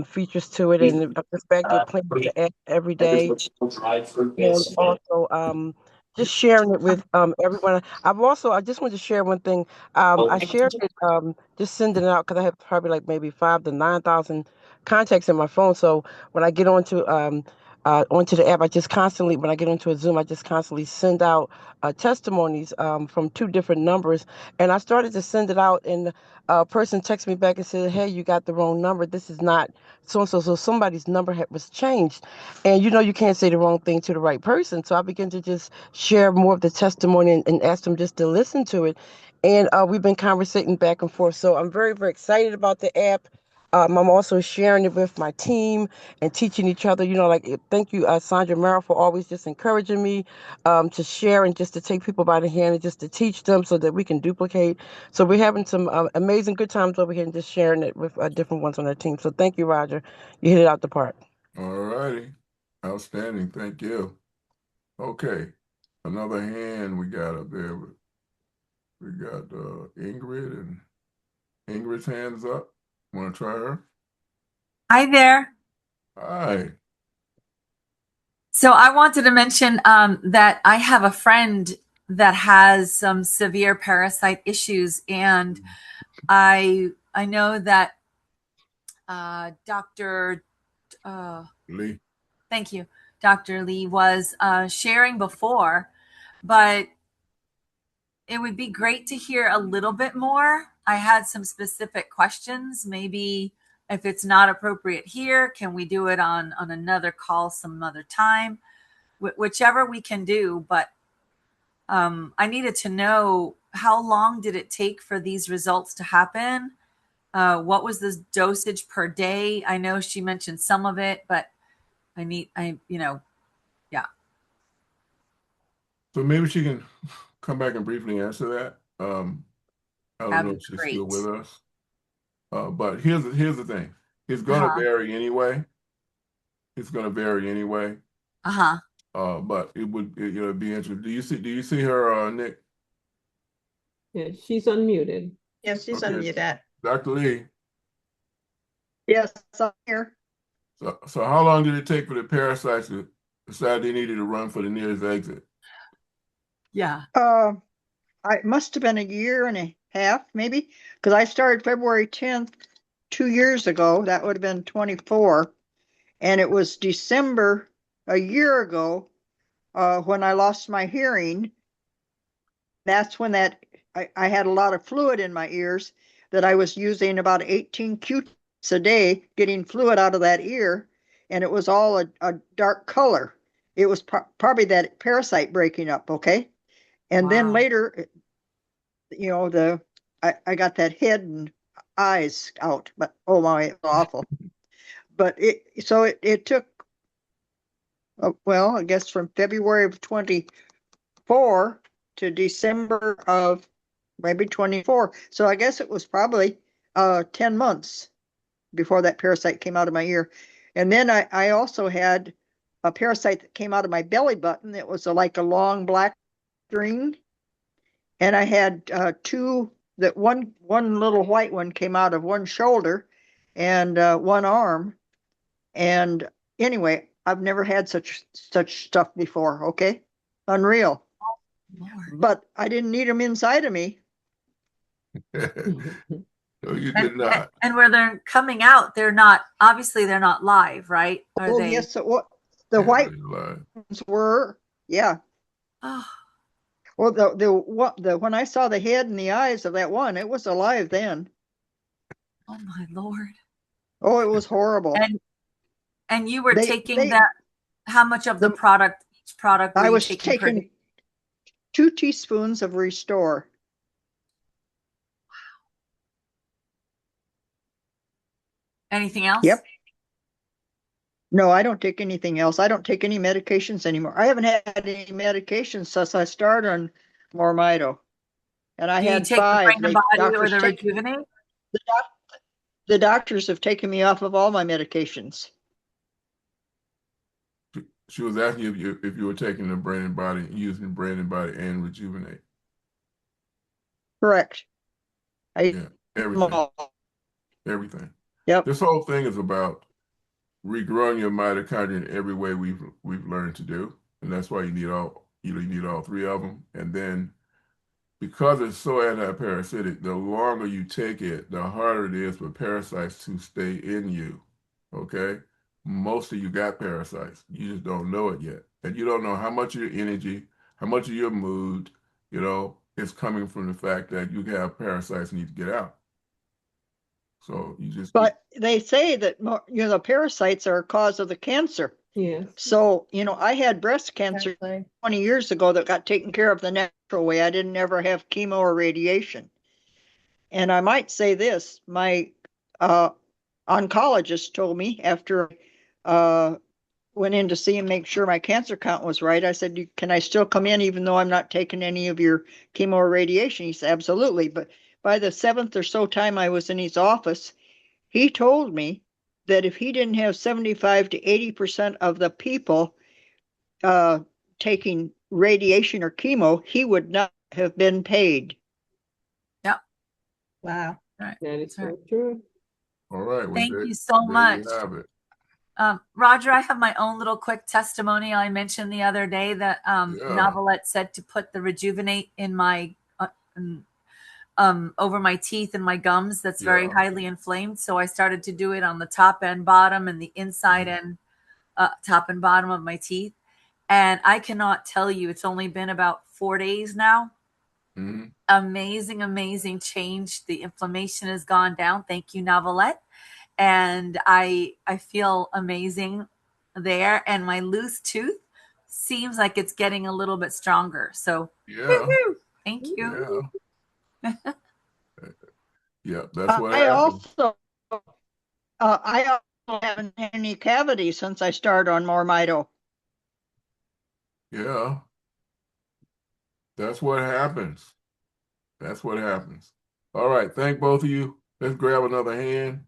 features to it, and the fact that playing with the app every day, and also just sharing it with everyone. I just wanted to share one thing. I shared it, just sending it out because I have probably like maybe 5,000 to 9,000 contacts in my phone. So when I get onto the app, I just constantly, when I get into a Zoom, I just constantly send out testimonies from 2 different numbers. And I started to send it out, and a person texted me back and said, "Hey, you got the wrong number. This is not so and so." So somebody's number was changed. And you can't say the wrong thing to the right person. So I began to just share more of the testimony and ask them just to listen to it. And we've been conversating back and forth. So I'm very, very excited about the app. I'm also sharing it with my team and teaching each other. Thank you, Sandra Merrill, for always just encouraging me to share and just to take people by the hand and just to teach them so that we can duplicate. So we're having some amazing good times over here and just sharing it with different ones on our team. So thank you, Roger. You hit it out the park. All righty. Outstanding. Thank you. Okay. Another hand we got up there. We got Ingrid, and Ingrid's hands up. Want to try her? Hi there. Hi. So I wanted to mention that I have a friend that has some severe parasite issues, and I know that Dr. Lee. Thank you, Dr. Lee was sharing before, but it would be great to hear a little bit more. I had some specific questions. Maybe if it's not appropriate here, can we do it on another call some other time? Whichever we can do. But I needed to know, how long did it take for these results to happen? What was the dosage per day? I know she mentioned some of it, but yeah. So maybe she can come back and briefly answer that. I don't know if she's still with us. But here's the thing. It's going to vary anyway. It's going to vary anyway. But it would be interesting. Do you see her, Nick? Yeah, she's unmuted. Yes, she's unmuted. Dr. Lee. Yes, I'm here. So how long did it take for the parasites to decide they needed to run for the nearest exit? Yeah. It must have been a year and a half, maybe, because I started February 10th, 2 years ago. That would have been 24. And it was December a year ago when I lost my hearing. That's when I had a lot of fluid in my ears, that I was using about 18 Q-tips a day, getting fluid out of that ear. And it was all a dark color. It was probably that parasite breaking up, okay? And then later, I got that head and eyes out, but oh my, it's awful. But it took, I guess from February of 24 to December of maybe 24. So I guess it was probably 10 months before that parasite came out of my ear. And then I also had a parasite that came out of my belly button. It was like a long black string. And I had one little white one came out of one shoulder and one arm. And anyway, I've never had such stuff before. Okay. Unreal. But I didn't need them inside of me. No, you did not. And where they're coming out, they're not, obviously they're not live, right? Are Oh, they? yes, what the Yeah, white you're lying. ones were, yeah. Oh, Well, when I saw the head and the eyes of that one, it was alive then. oh my Lord. Oh, it was horrible. And you were They taking that, how much of the product, each product were I you was taking per day? taking 2 teaspoons of Restore. Anything else? Yep. No, I don't take anything else. I don't take any medications anymore. I haven't had any medications since I started on MoreMito. And I Do you had take the 5. Brain and Body or Doctors the take Rejuvenate? the doctors have taken me off of all my medications. She was asking if you were taking the Brain and Body, using Brain and Body and Rejuvenate. Correct. Yeah, everything. Everything. Yep. This whole thing is about regrowing your mitochondria in every way we've learned to do, and that's why you need all 3 of them. And then because it's so anti-parasitic, the longer you take it, the harder it is for parasites to stay in you. Okay, most of you got parasites, you just don't know it yet, and you don't know how much of your energy, how much of your mood, is coming from the fact that you have parasites need to get out. So you just. But they say that the parasites are a cause of the cancer. Yeah. So, I had breast cancer 20 years ago that got taken care of the natural way. I didn't ever have chemo or radiation. And I might say this, my oncologist told me after went in to see him, make sure my cancer count was right. I said, can I still come in even though I'm not taking any of your chemo or radiation? He said, absolutely. But by the 7th or so time I was in his office, he told me that if he didn't have 75 to 80% of the people taking radiation or chemo, he would not have been paid. Yep. Wow. Right. That is so true. All right. Well, Thank you so much. There you have it. Rodger, I have my own little quick testimonial. I mentioned the other day that Novelette said to put the Rejuvenate in my over my teeth and my gums. That's very highly inflamed. So I started to do it on the top and bottom and the inside and top and bottom of my teeth. And I cannot tell you, it's only been about 4 days now. Mm-hmm. Amazing change. The inflammation has gone down. Thank you, Novelette. And I feel amazing there. And my loose tooth seems like it's getting a little bit stronger. So thank you. Yeah, that's what I happens. also haven't had any cavities since I started on MoreMito. Yeah. That's what happens. That's what happens. All right. Thank both of you. Let's grab another hand.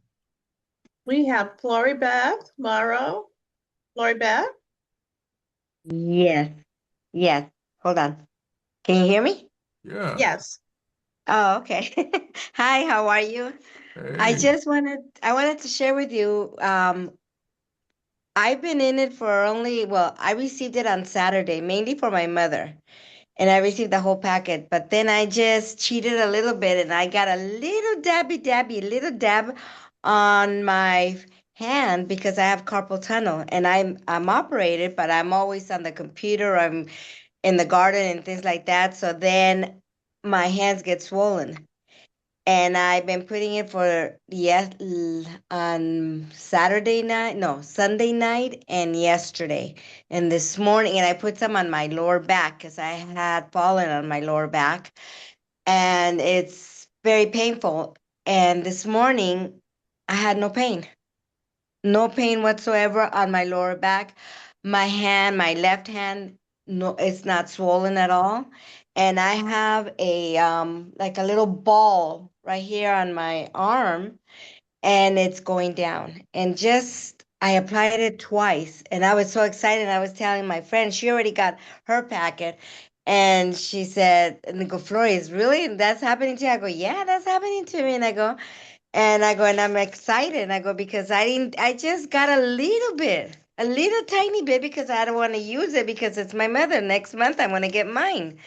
We have Floribeth Morrow. Floribeth? Yes. Hold on. Can you hear me? Yeah. Yes. Oh, okay. Hi, how are you? Hey. I wanted to share with you, I've been in it for I received it on Saturday, mainly for my mother. And I received the whole packet, but then I just cheated a little bit and I got a little little dab on my hand because I have carpal tunnel and I'm operated, but I'm always on the computer, I'm in the garden and things like that. So then my hands get swollen. And I've been putting it for on Sunday night and yesterday. And this morning, and I put some on my lower back because I had fallen on my lower back. And it's very painful. And this morning, I had no pain. No pain whatsoever on my lower back. My left hand, no, it's not swollen at all. And I have a like a little ball right here on my arm, and it's going down. And I applied it twice, and I was so excited. I was telling my friend, she already got her packet, and she said, and I go, Flores, really? That's happening to you? I go, yeah, that's happening to me. And I'm excited. And I go, because I just got a little tiny bit because I don't want to use it because it's my mother. Next month, I want to get mine.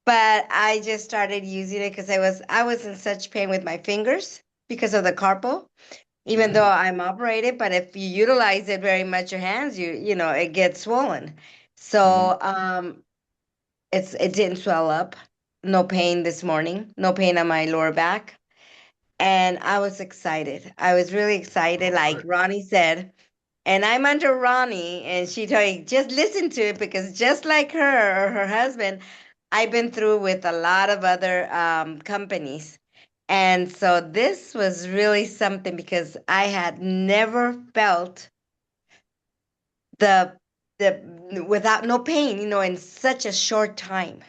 But I just started using it because I was in such pain with my fingers. because of the carpal, even though I'm operated, but if you utilize it very much, your hands, you know, it gets swollen. So it didn't swell up. No pain this morning, no pain on my lower back. And I was excited. I was really excited, like Ronnie said. And I'm under Ronnie, and she told me, just listen to it, because just like her or her husband, I've been through with a lot of other companies. And so this was really something, because I had never felt the without no pain, you know, in such a short time.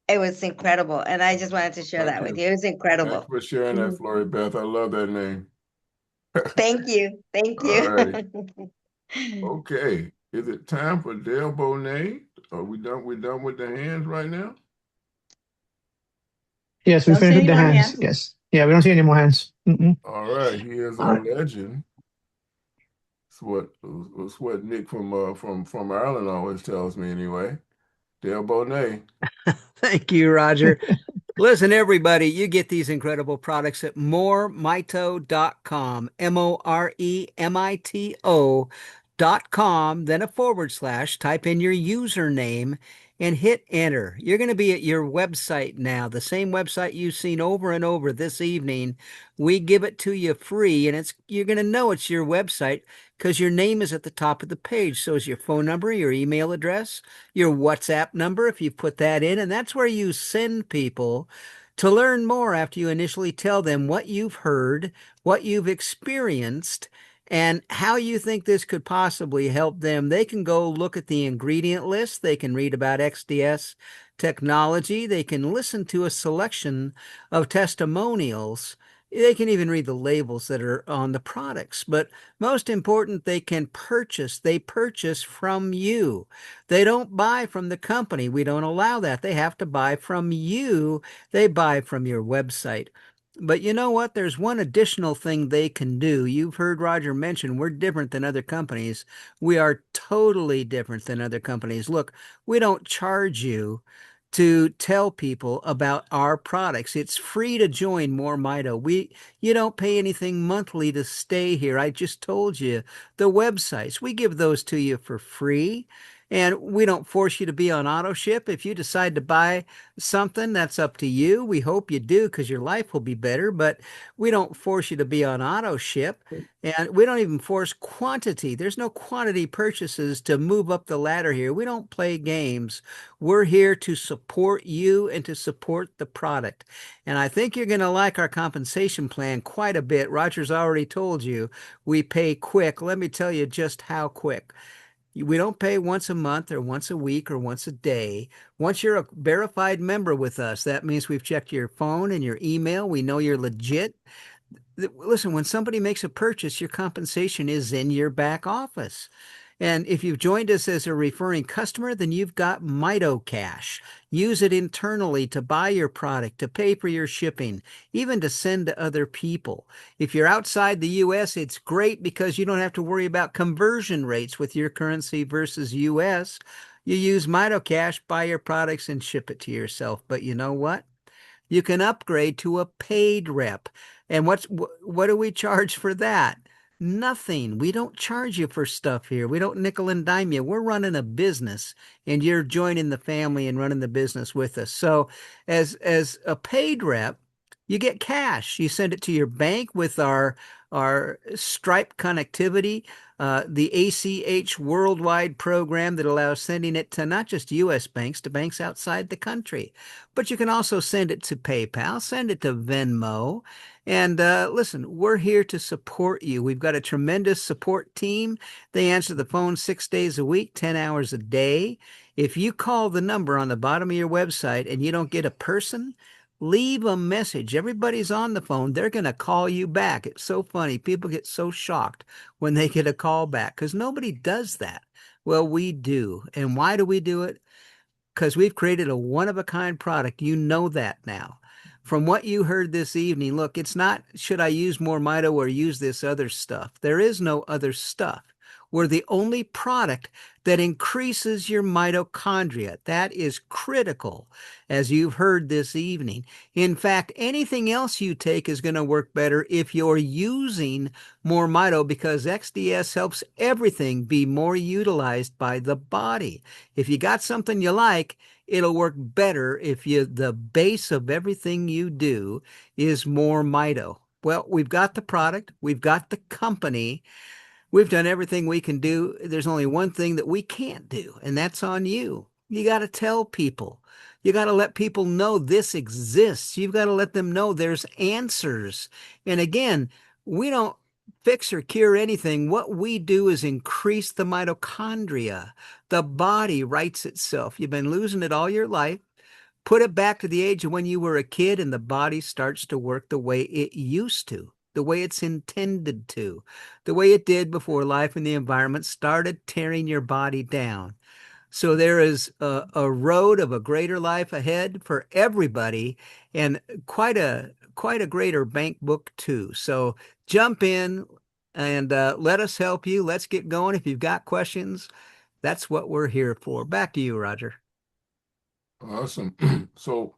It was incredible. And I just wanted to share Thank that with you. you. It was Thank incredible. you for sharing that, Flory Beth. I love that name. Thank you. Thank All righty. you. Okay. Is it time for Dale Bonet? Are we done? We're done with the hands right now? Yes, we Don't see finished any with the more hands. hands. Yes. Yeah, we don't see any more hands. All right. He is a All right. legend. It's what Nick from Ireland always tells me anyway. Dale Bonet. Thank you, Rodger. Listen, everybody, you get these incredible products at moremito.com, MoreMito.com, then a /, type in your username and hit enter. You're going to be at your website now, the same website you've seen over and over this evening. We give it to you free, and you're going to know it's your website because your name is at the top of the page. So is your phone number, your email address, your WhatsApp number, if you put that in, and that's where you send people to learn more after you initially tell them what you've heard, what you've experienced, and how you think this could possibly help them. They can go look at the ingredient list. They can read about XDS technology. They can listen to a selection of testimonials. They can even read the labels that are on the products. But most important, they can purchase. They purchase from you. They don't buy from the company. We don't allow that. They have to buy from you. They buy from your website. But you know what? There's one additional thing they can do. You've heard Rodger mention we're different than other companies. We are totally different than other companies. Look, we don't charge you to tell people about our products. It's free to join MoreMito. You don't pay anything monthly to stay here. I just told you the websites. We give those to you for free. And we don't force you to be on auto ship. If you decide to buy something, that's up to you. We hope you do because your life will be better, but we don't force you to be on auto ship. And we don't even force quantity. There's no quantity purchases to move up the ladder here. We don't play games. We're here to support you and to support the product. And I think you're going to like our compensation plan quite a bit. Rodger's already told you we pay quick. Let me tell you just how quick. We don't pay once a month or once a week or once a day. Once you're a verified member with us, that means we've checked your phone and your email. We know you're legit. Listen, when somebody makes a purchase, your compensation is in your back office. And if you've joined us as a referring customer, then you've got Mito Cash. Use it internally to buy your product, to pay for your shipping, even to send to other people. If you're outside the U.S., it's great because you don't have to worry about conversion rates with your currency versus U.S. You use Mito Cash, buy your products, and ship it to yourself. But you know what? You can upgrade to a paid rep. And what do we charge for that? Nothing. We don't charge you for stuff here. We don't nickel and dime you. We're running a business and you're joining the family and running the business with us. So as a paid rep, you get cash. You send it to your bank with our Stripe connectivity, the ACH worldwide program that allows sending it to not just U.S. banks, to banks outside the country. But you can also send it to PayPal, send it to Venmo. And listen, we're here to support you. We've got a tremendous support team. They answer the phone 6 days a week, 10 hours a day. If you call the number on the bottom of your website and you don't get a person, leave a message. Everybody's on the phone. They're going to call you back. It's so funny. People get so shocked when they get a call back because nobody does that. Well, we do. And why do we do it? Because we've created a one-of-a-kind product. You know that now. From what you heard this evening, look, it's not, should I use MoreMito or use this other stuff? There is no other stuff. We're the only product that increases your mitochondria. That is critical, as you've heard this evening. In fact, anything else you take is going to work better if you're using MoreMito, because XDS helps everything be more utilized by the body. If you got something you like, it'll work better if the base of everything you do is MoreMito. Well, we've got the product, we've got the company, we've done everything we can do. There's only one thing that we can't do, and that's on you. You got to tell people. You got to let people know this exists. You've got to let them know there's answers. And again, we don't fix or cure anything. What we do is increase the mitochondria. The body writes itself. You've been losing it all your life. Put it back to the age of when you were a kid, and the body starts to work the way it used to, the way it's intended to, the way it did before life and the environment started tearing your body down. So there is a road of a greater life ahead for everybody, and quite a greater bank book too. So jump in and let us help you. Let's get going. If you've got questions, that's what we're here for. Back to you, Rodger. Awesome. So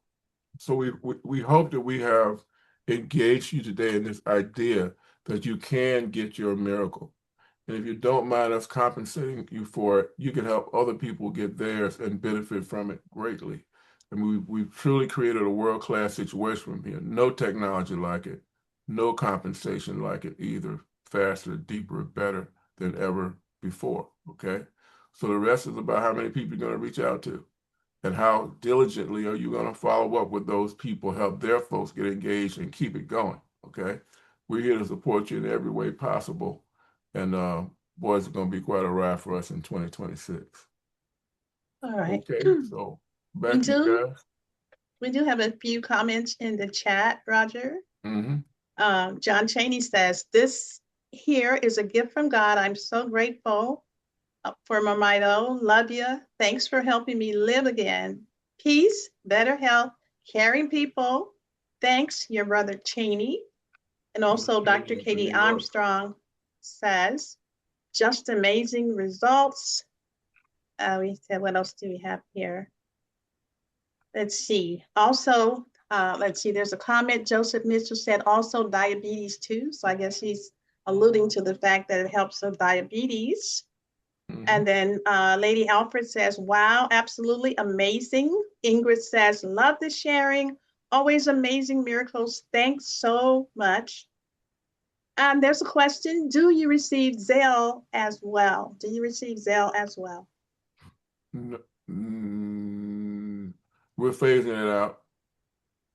we hope that we have engaged you today in this idea that you can get your miracle. And if you don't mind us compensating you for it, you can help other people get theirs and benefit from it greatly. And we've truly created a world-class situation from here. No technology like it, no compensation like it either. Faster, deeper, better than ever before, okay? So the rest is about how many people you're going to reach out to. And how diligently are you going to follow up with those people, help their folks get engaged and keep it going, okay? We're here to support you in every way possible. And boys, it's going to be quite a ride for us in 2026. All right. Okay, so back to you guys. We do have a few comments in the chat, Rodger. Mm-hmm. John Cheney says, this here is a gift from God. I'm so grateful for MoreMito. Love you. Thanks for helping me live again. Peace, better health, caring people. Thanks, your brother Cheney. And also Dr. Katie Armstrong says, just amazing results. We said, what else do we have here? Let's see. Also, let's see, there's a comment. Joseph Mitchell said also diabetes too. So I guess he's alluding to the fact that it helps with diabetes. Mm-hmm. And then Lady Alfred says, wow, absolutely amazing. Ingrid says, love the sharing. Always amazing miracles. Thanks so much. And there's a question. Do you receive Zelle as well? Do you receive Zelle as well? We're phasing it out.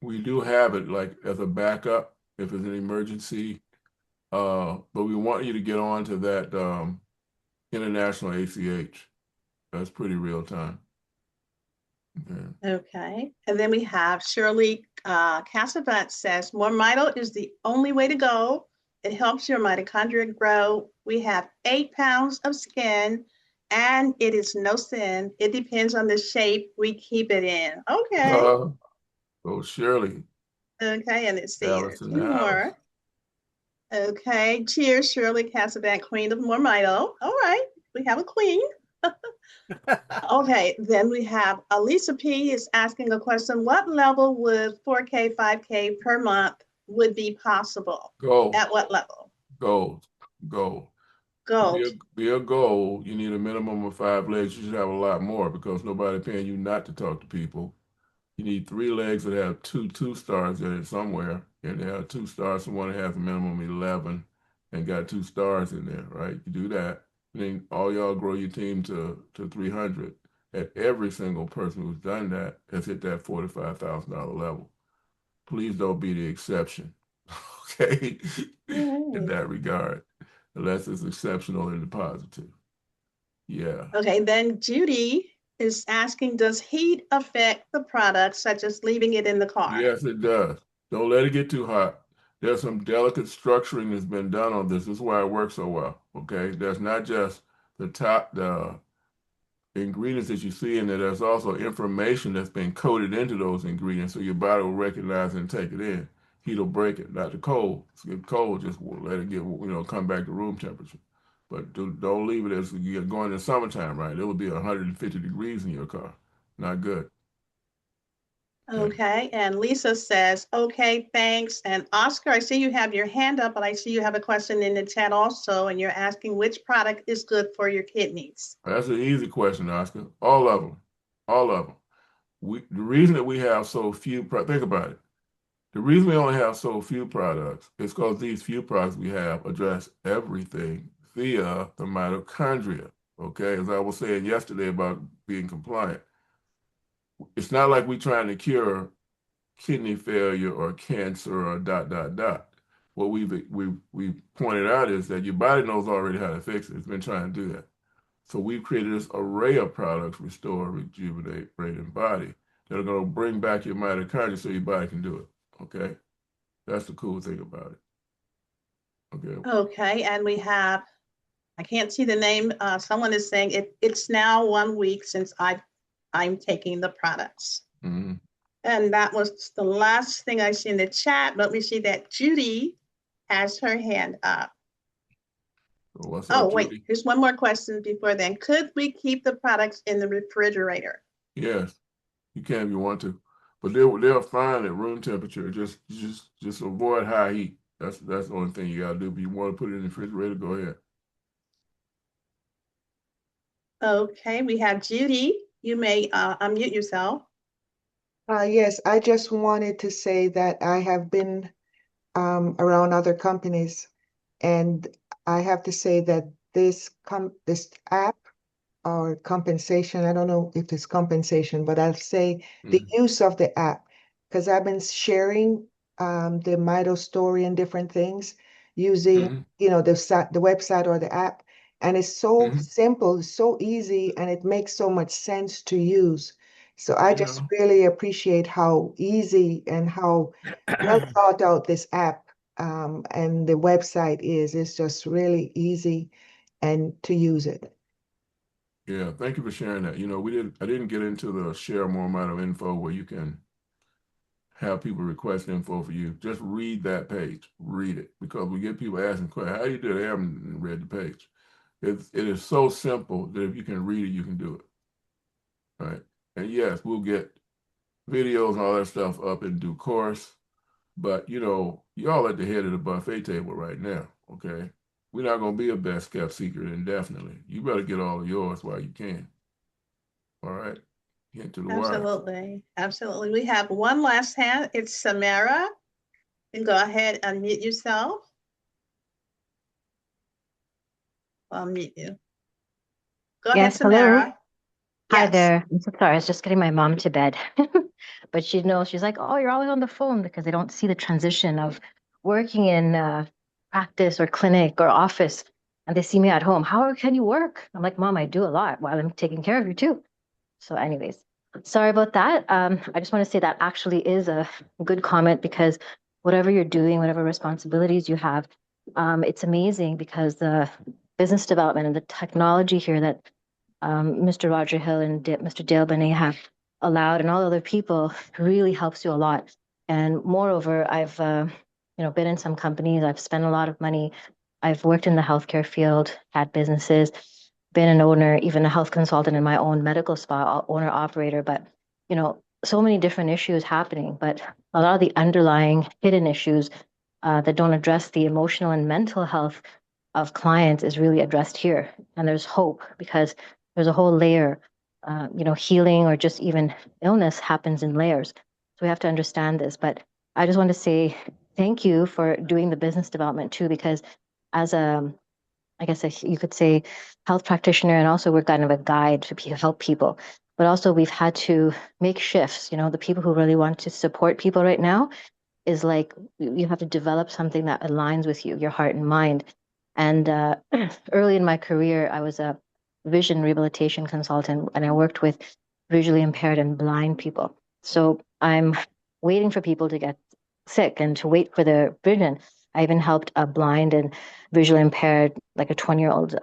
We do have it like as a backup if it's an emergency. But we want you to get on to that international ACH. That's pretty real time. Okay. And then we have Shirley Casavant says, MoreMito is the only way to go. It helps your mitochondria grow. We have 8 pounds of skin and it is no sin. It depends on the shape we keep it in. Okay. Oh, Shirley. Okay. And let's see, there's 2 more. Okay. Cheers, Shirley Casavant, queen of MoreMito. All right. We have a queen. Okay, then we have Alisa P is asking a question. What level would 4K, 5K per month would be possible? Gold. At what level? Gold. To be a gold, you need a minimum of 5 legs. You should have a lot more because nobody's paying you not to talk to people. You need 3 legs that have 2 stars in it somewhere. And they have 2 stars, someone that has a minimum of 11 and got 2 stars in there, right? You do that. And then all y'all grow your team to 300. And every single person who's done that has hit that $45,000 level. Please don't be the exception, okay? In that regard, unless it's exceptional in the positive. Yeah. Okay, then Judy is asking, does heat affect the product, such as leaving it in the car? Yes, it does. Don't let it get too hot. There's some delicate structuring that's been done on this. This is why it works so well, okay? There's not just the ingredients that you see in there. There's also information that's been coded into those ingredients so your body will recognize it and take it in. Heat will break it, not the cold. It's get cold, just let it get, come back to room temperature. But don't leave it as you get going in the summertime, right? It will be 150 degrees in your car. Not good. Okay, and Lisa says, okay, thanks. And Oscar, I see you have your hand up, but I see you have a question in the chat also, and you're asking which product is good for your kidneys. That's an easy question, Oscar. All of them. All of them. The reason that we have so few, think about it. The reason we only have so few products is because these few products we have address everything via the mitochondria. Okay, as I was saying yesterday about being compliant. It's not like we're trying to cure kidney failure or cancer or ... What we've pointed out is that your body knows already how to fix it. It's been trying to do that. So we've created this array of products, restore, rejuvenate, brain, and body, that are going to bring back your mitochondria so your body can do it. Okay? That's the cool thing about it. Okay. Okay, and we have, I can't see the name. Someone is saying it's now 1 week since I'm taking the products. Mm-hmm. And that was the last thing I see in the chat, but we see that Judy has her hand up. What's up, wait, Judy? here's one more question before then. Could we keep the products in the refrigerator? Yes, you can if you want to, but they're fine at room temperature. Just avoid high heat. That's the only thing you gotta do. If you want to put it in the refrigerator, go ahead. Okay, we have Judy. You may unmute yourself. Yes, I just wanted to say that I have been around other companies, and I have to say that this app or compensation, I don't know if it's compensation, but I'll say the use of the app, because I've been sharing the Mito story and different things using, the website or the app, and it's so simple, so easy, and it makes so much sense to use. So I just really appreciate how easy and how well thought out this app and the website is. It's just really easy and to use it. Yeah, thank you for sharing that. I didn't get into the share MoreMito info where you can have people request info for you. Just read that page. Read it, because we get people asking questions. How do you do it? They haven't read the page. It is so simple that if you can read it, you can do it. Right? And yes, we'll get videos and all that stuff up in due course. But y'all at the head of the buffet table right now. Okay, we're not going to be a best kept secret indefinitely. You better get all of yours while you can. All right. Hint to the wise. Absolutely. We have one last hand. It's Samara. You can go ahead and unmute yourself. I'll mute you. Go ahead, Samara. Hello. Hi there. I'm so sorry. I was just getting my mom to bed. But she knows, she's like, oh, you're always on the phone, because they don't see the transition of working in practice or clinic or office. And they see me at home. How can you work? I'm like, Mom, I do a lot while I'm taking care of you too. So anyways, sorry about that. I just want to say that actually is a good comment, because whatever you're doing, whatever responsibilities you have, it's amazing, because the business development and the technology here that Mr. Rodger Hill and Mr. Dale Benet have allowed, and all other people, really helps you a lot. And moreover, I've been in some companies. I've spent a lot of money. I've worked in the healthcare field, had businesses, been an owner, even a health consultant in my own medical spa, owner operator. But so many different issues happening. But a lot of the underlying hidden issues that don't address the emotional and mental health of clients is really addressed here. And there's hope, because there's a whole layer. Healing or just even illness happens in layers. So we have to understand this. But I just want to say thank you for doing the business development too, because as I guess you could say, health practitioner, and also we're kind of a guide to help people. But also we've had to make shifts. The people who really want to support people right now is like, you have to develop something that aligns with you, your heart and mind. And early in my career, I was a vision rehabilitation consultant, and I worked with visually impaired and blind people. So I'm waiting for people to get sick and to wait for their vision. I even helped a blind and visually impaired, like a 20-year-old.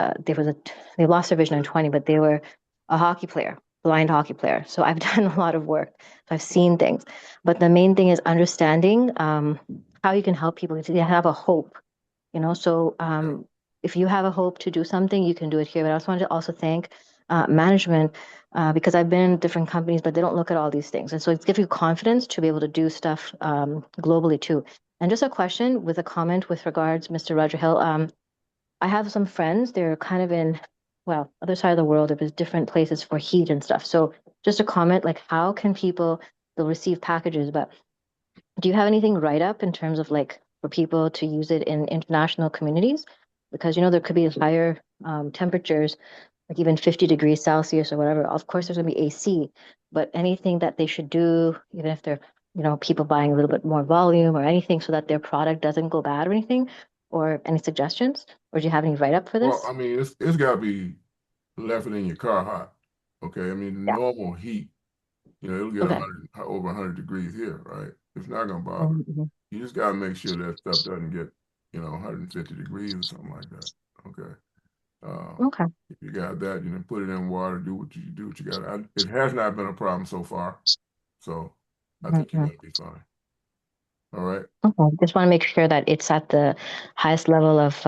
They lost their vision in 20, but they were a hockey player, blind hockey player. So I've done a lot of work. So I've seen things. But the main thing is understanding how you can help people to have a hope. So if you have a hope to do something, you can do it here. But I just wanted to also thank management because I've been in different companies, but they don't look at all these things. And so it gives you confidence to be able to do stuff globally too. And just a question with a comment with regards, Mr. Rodger Hill. I have some friends, they're kind of in, well, other side of the world, if there's different places for heat and stuff. So just a comment, like how can people, they'll receive packages, but do you have anything right up in terms of like for people to use it in international communities? Because, you know, there could be higher temperatures, like even 50 degrees Celsius or whatever. Of course, there's going to be AC, but anything that they should do, even if they're, you know, people buying a little bit more volume or anything so that their product doesn't go bad or anything, or any suggestions? Or do you have any write up for Well, this? I mean, it's got to be left it in your car hot. Okay. I mean, Yeah. normal heat, you know, it'll get Okay. 100, over 100 degrees here, right? It's not going to bother. Mm-hmm. You just got to make sure that stuff doesn't get, you know, 150 degrees or something like that. Okay. Okay. If you got that, you know, put it in water, do what you got. It has not been a problem so far. So I think you're Mm-hmm. going to be fine. All right. Okay. Just want to make sure that it's at the highest level of,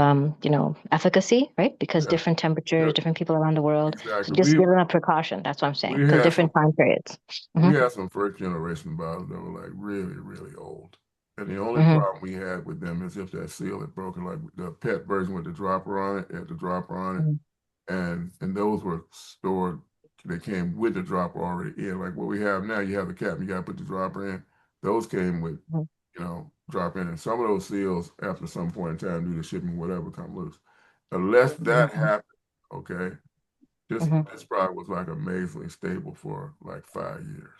you know, efficacy, right? Because Yeah. different temperatures, different people around the world. So Exactly. just give them a precaution. That's what I'm saying. We Because had some different time periods. we Mm-hmm. had some first generation bottles that were like really, really old. And the only Mm-hmm. problem we had with them is if that seal had broken, like the pet version with the dropper on it, had the dropper on it. And those were stored, they came with the dropper already in. Like what we have now, you have the cap, you gotta put the dropper in. Those came with, Mm-hmm. you know, drop in. And some of those seals, after some point in time, due to shipping, whatever, come loose. Unless that Mm-hmm. happened, okay, Mm-hmm. this product was like amazingly stable for like 5 years,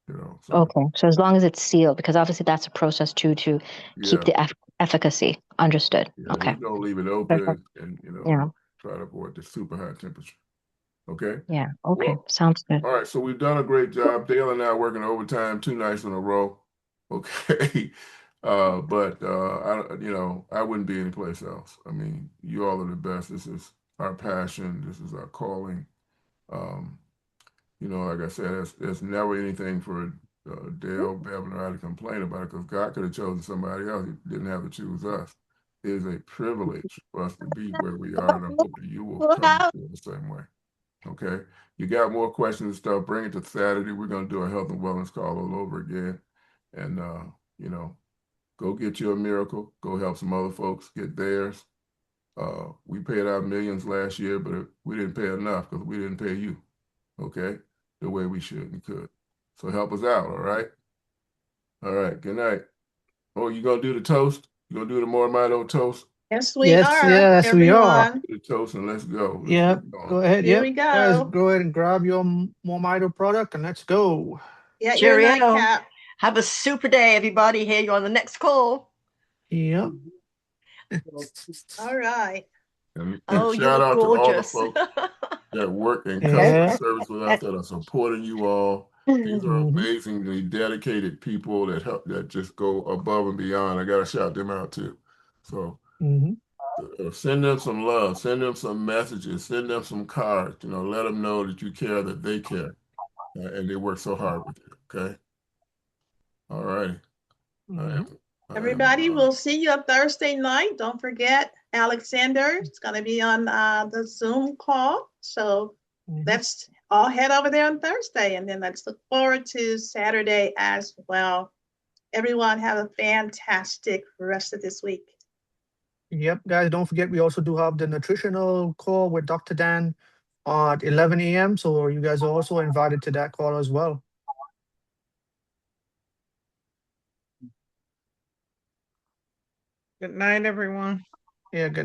you know. So Okay. So as long as it's sealed, because obviously that's a process too to keep yeah, the efficacy. Understood. yeah, Okay. just don't leave it Perfect. open and you know, Yeah. try to avoid the super high temperature. Okay. Yeah. Okay. Well, Sounds good. all right. So we've done a great job. Dale and I are working overtime 2 nights in a row. Okay. But you know, I wouldn't be anyplace else. I mean, you all are the best. This is our passion. This is our calling. Um, you know, like I said, there's never anything for Dale, Bevan, or I to complain about it because God could have chosen somebody else. He didn't have to choose us. It is a privilege for us to be where we are, and I hope that you will come to feel the same way. Okay. You got more questions and stuff, bring it to Saturday. We're going to do a health and wellness call all over again. And, you know, go get you a miracle. Go help some other folks get theirs. We paid out millions last year, but we didn't pay enough because we didn't pay you, okay, the way we should and could. So help us out, all right? All right, good night. Oh, you going to do the toast? You going to do the MoreMito toast? Yes, we Yes, are, yes, we are. everyone. Do the toast and let's go. Let's Yep. get going. Go ahead. Here Yep. we Guys, go. go ahead and grab your MoreMito product and let's go. Get your Cheerio. nightcap. Have a super day, everybody. Hear you on the next call. Yep. All right. And Oh, you shout look out to all the gorgeous. folks that work in Yeah. customer service with us that are supporting you all. These are Mhm. amazingly dedicated people that help, that just go above and beyond. I got to shout them out too. So Mhm. send them some love, send them some messages, send them some cards. You know, let them know that you care, that they care, and they work so hard with you. Okay. All right. Mhm. Everybody, we'll see you on Thursday night. Don't forget, Alexander is going to be on the Zoom call. So let's all head over there on Thursday, and then let's look forward to Saturday as well. Everyone have a fantastic rest of this week. Yep, guys, don't forget we also do have the nutritional call with Dr. Dan at 11 a.m. So you guys are also invited to that call as well. Good night, everyone. Yeah, good night.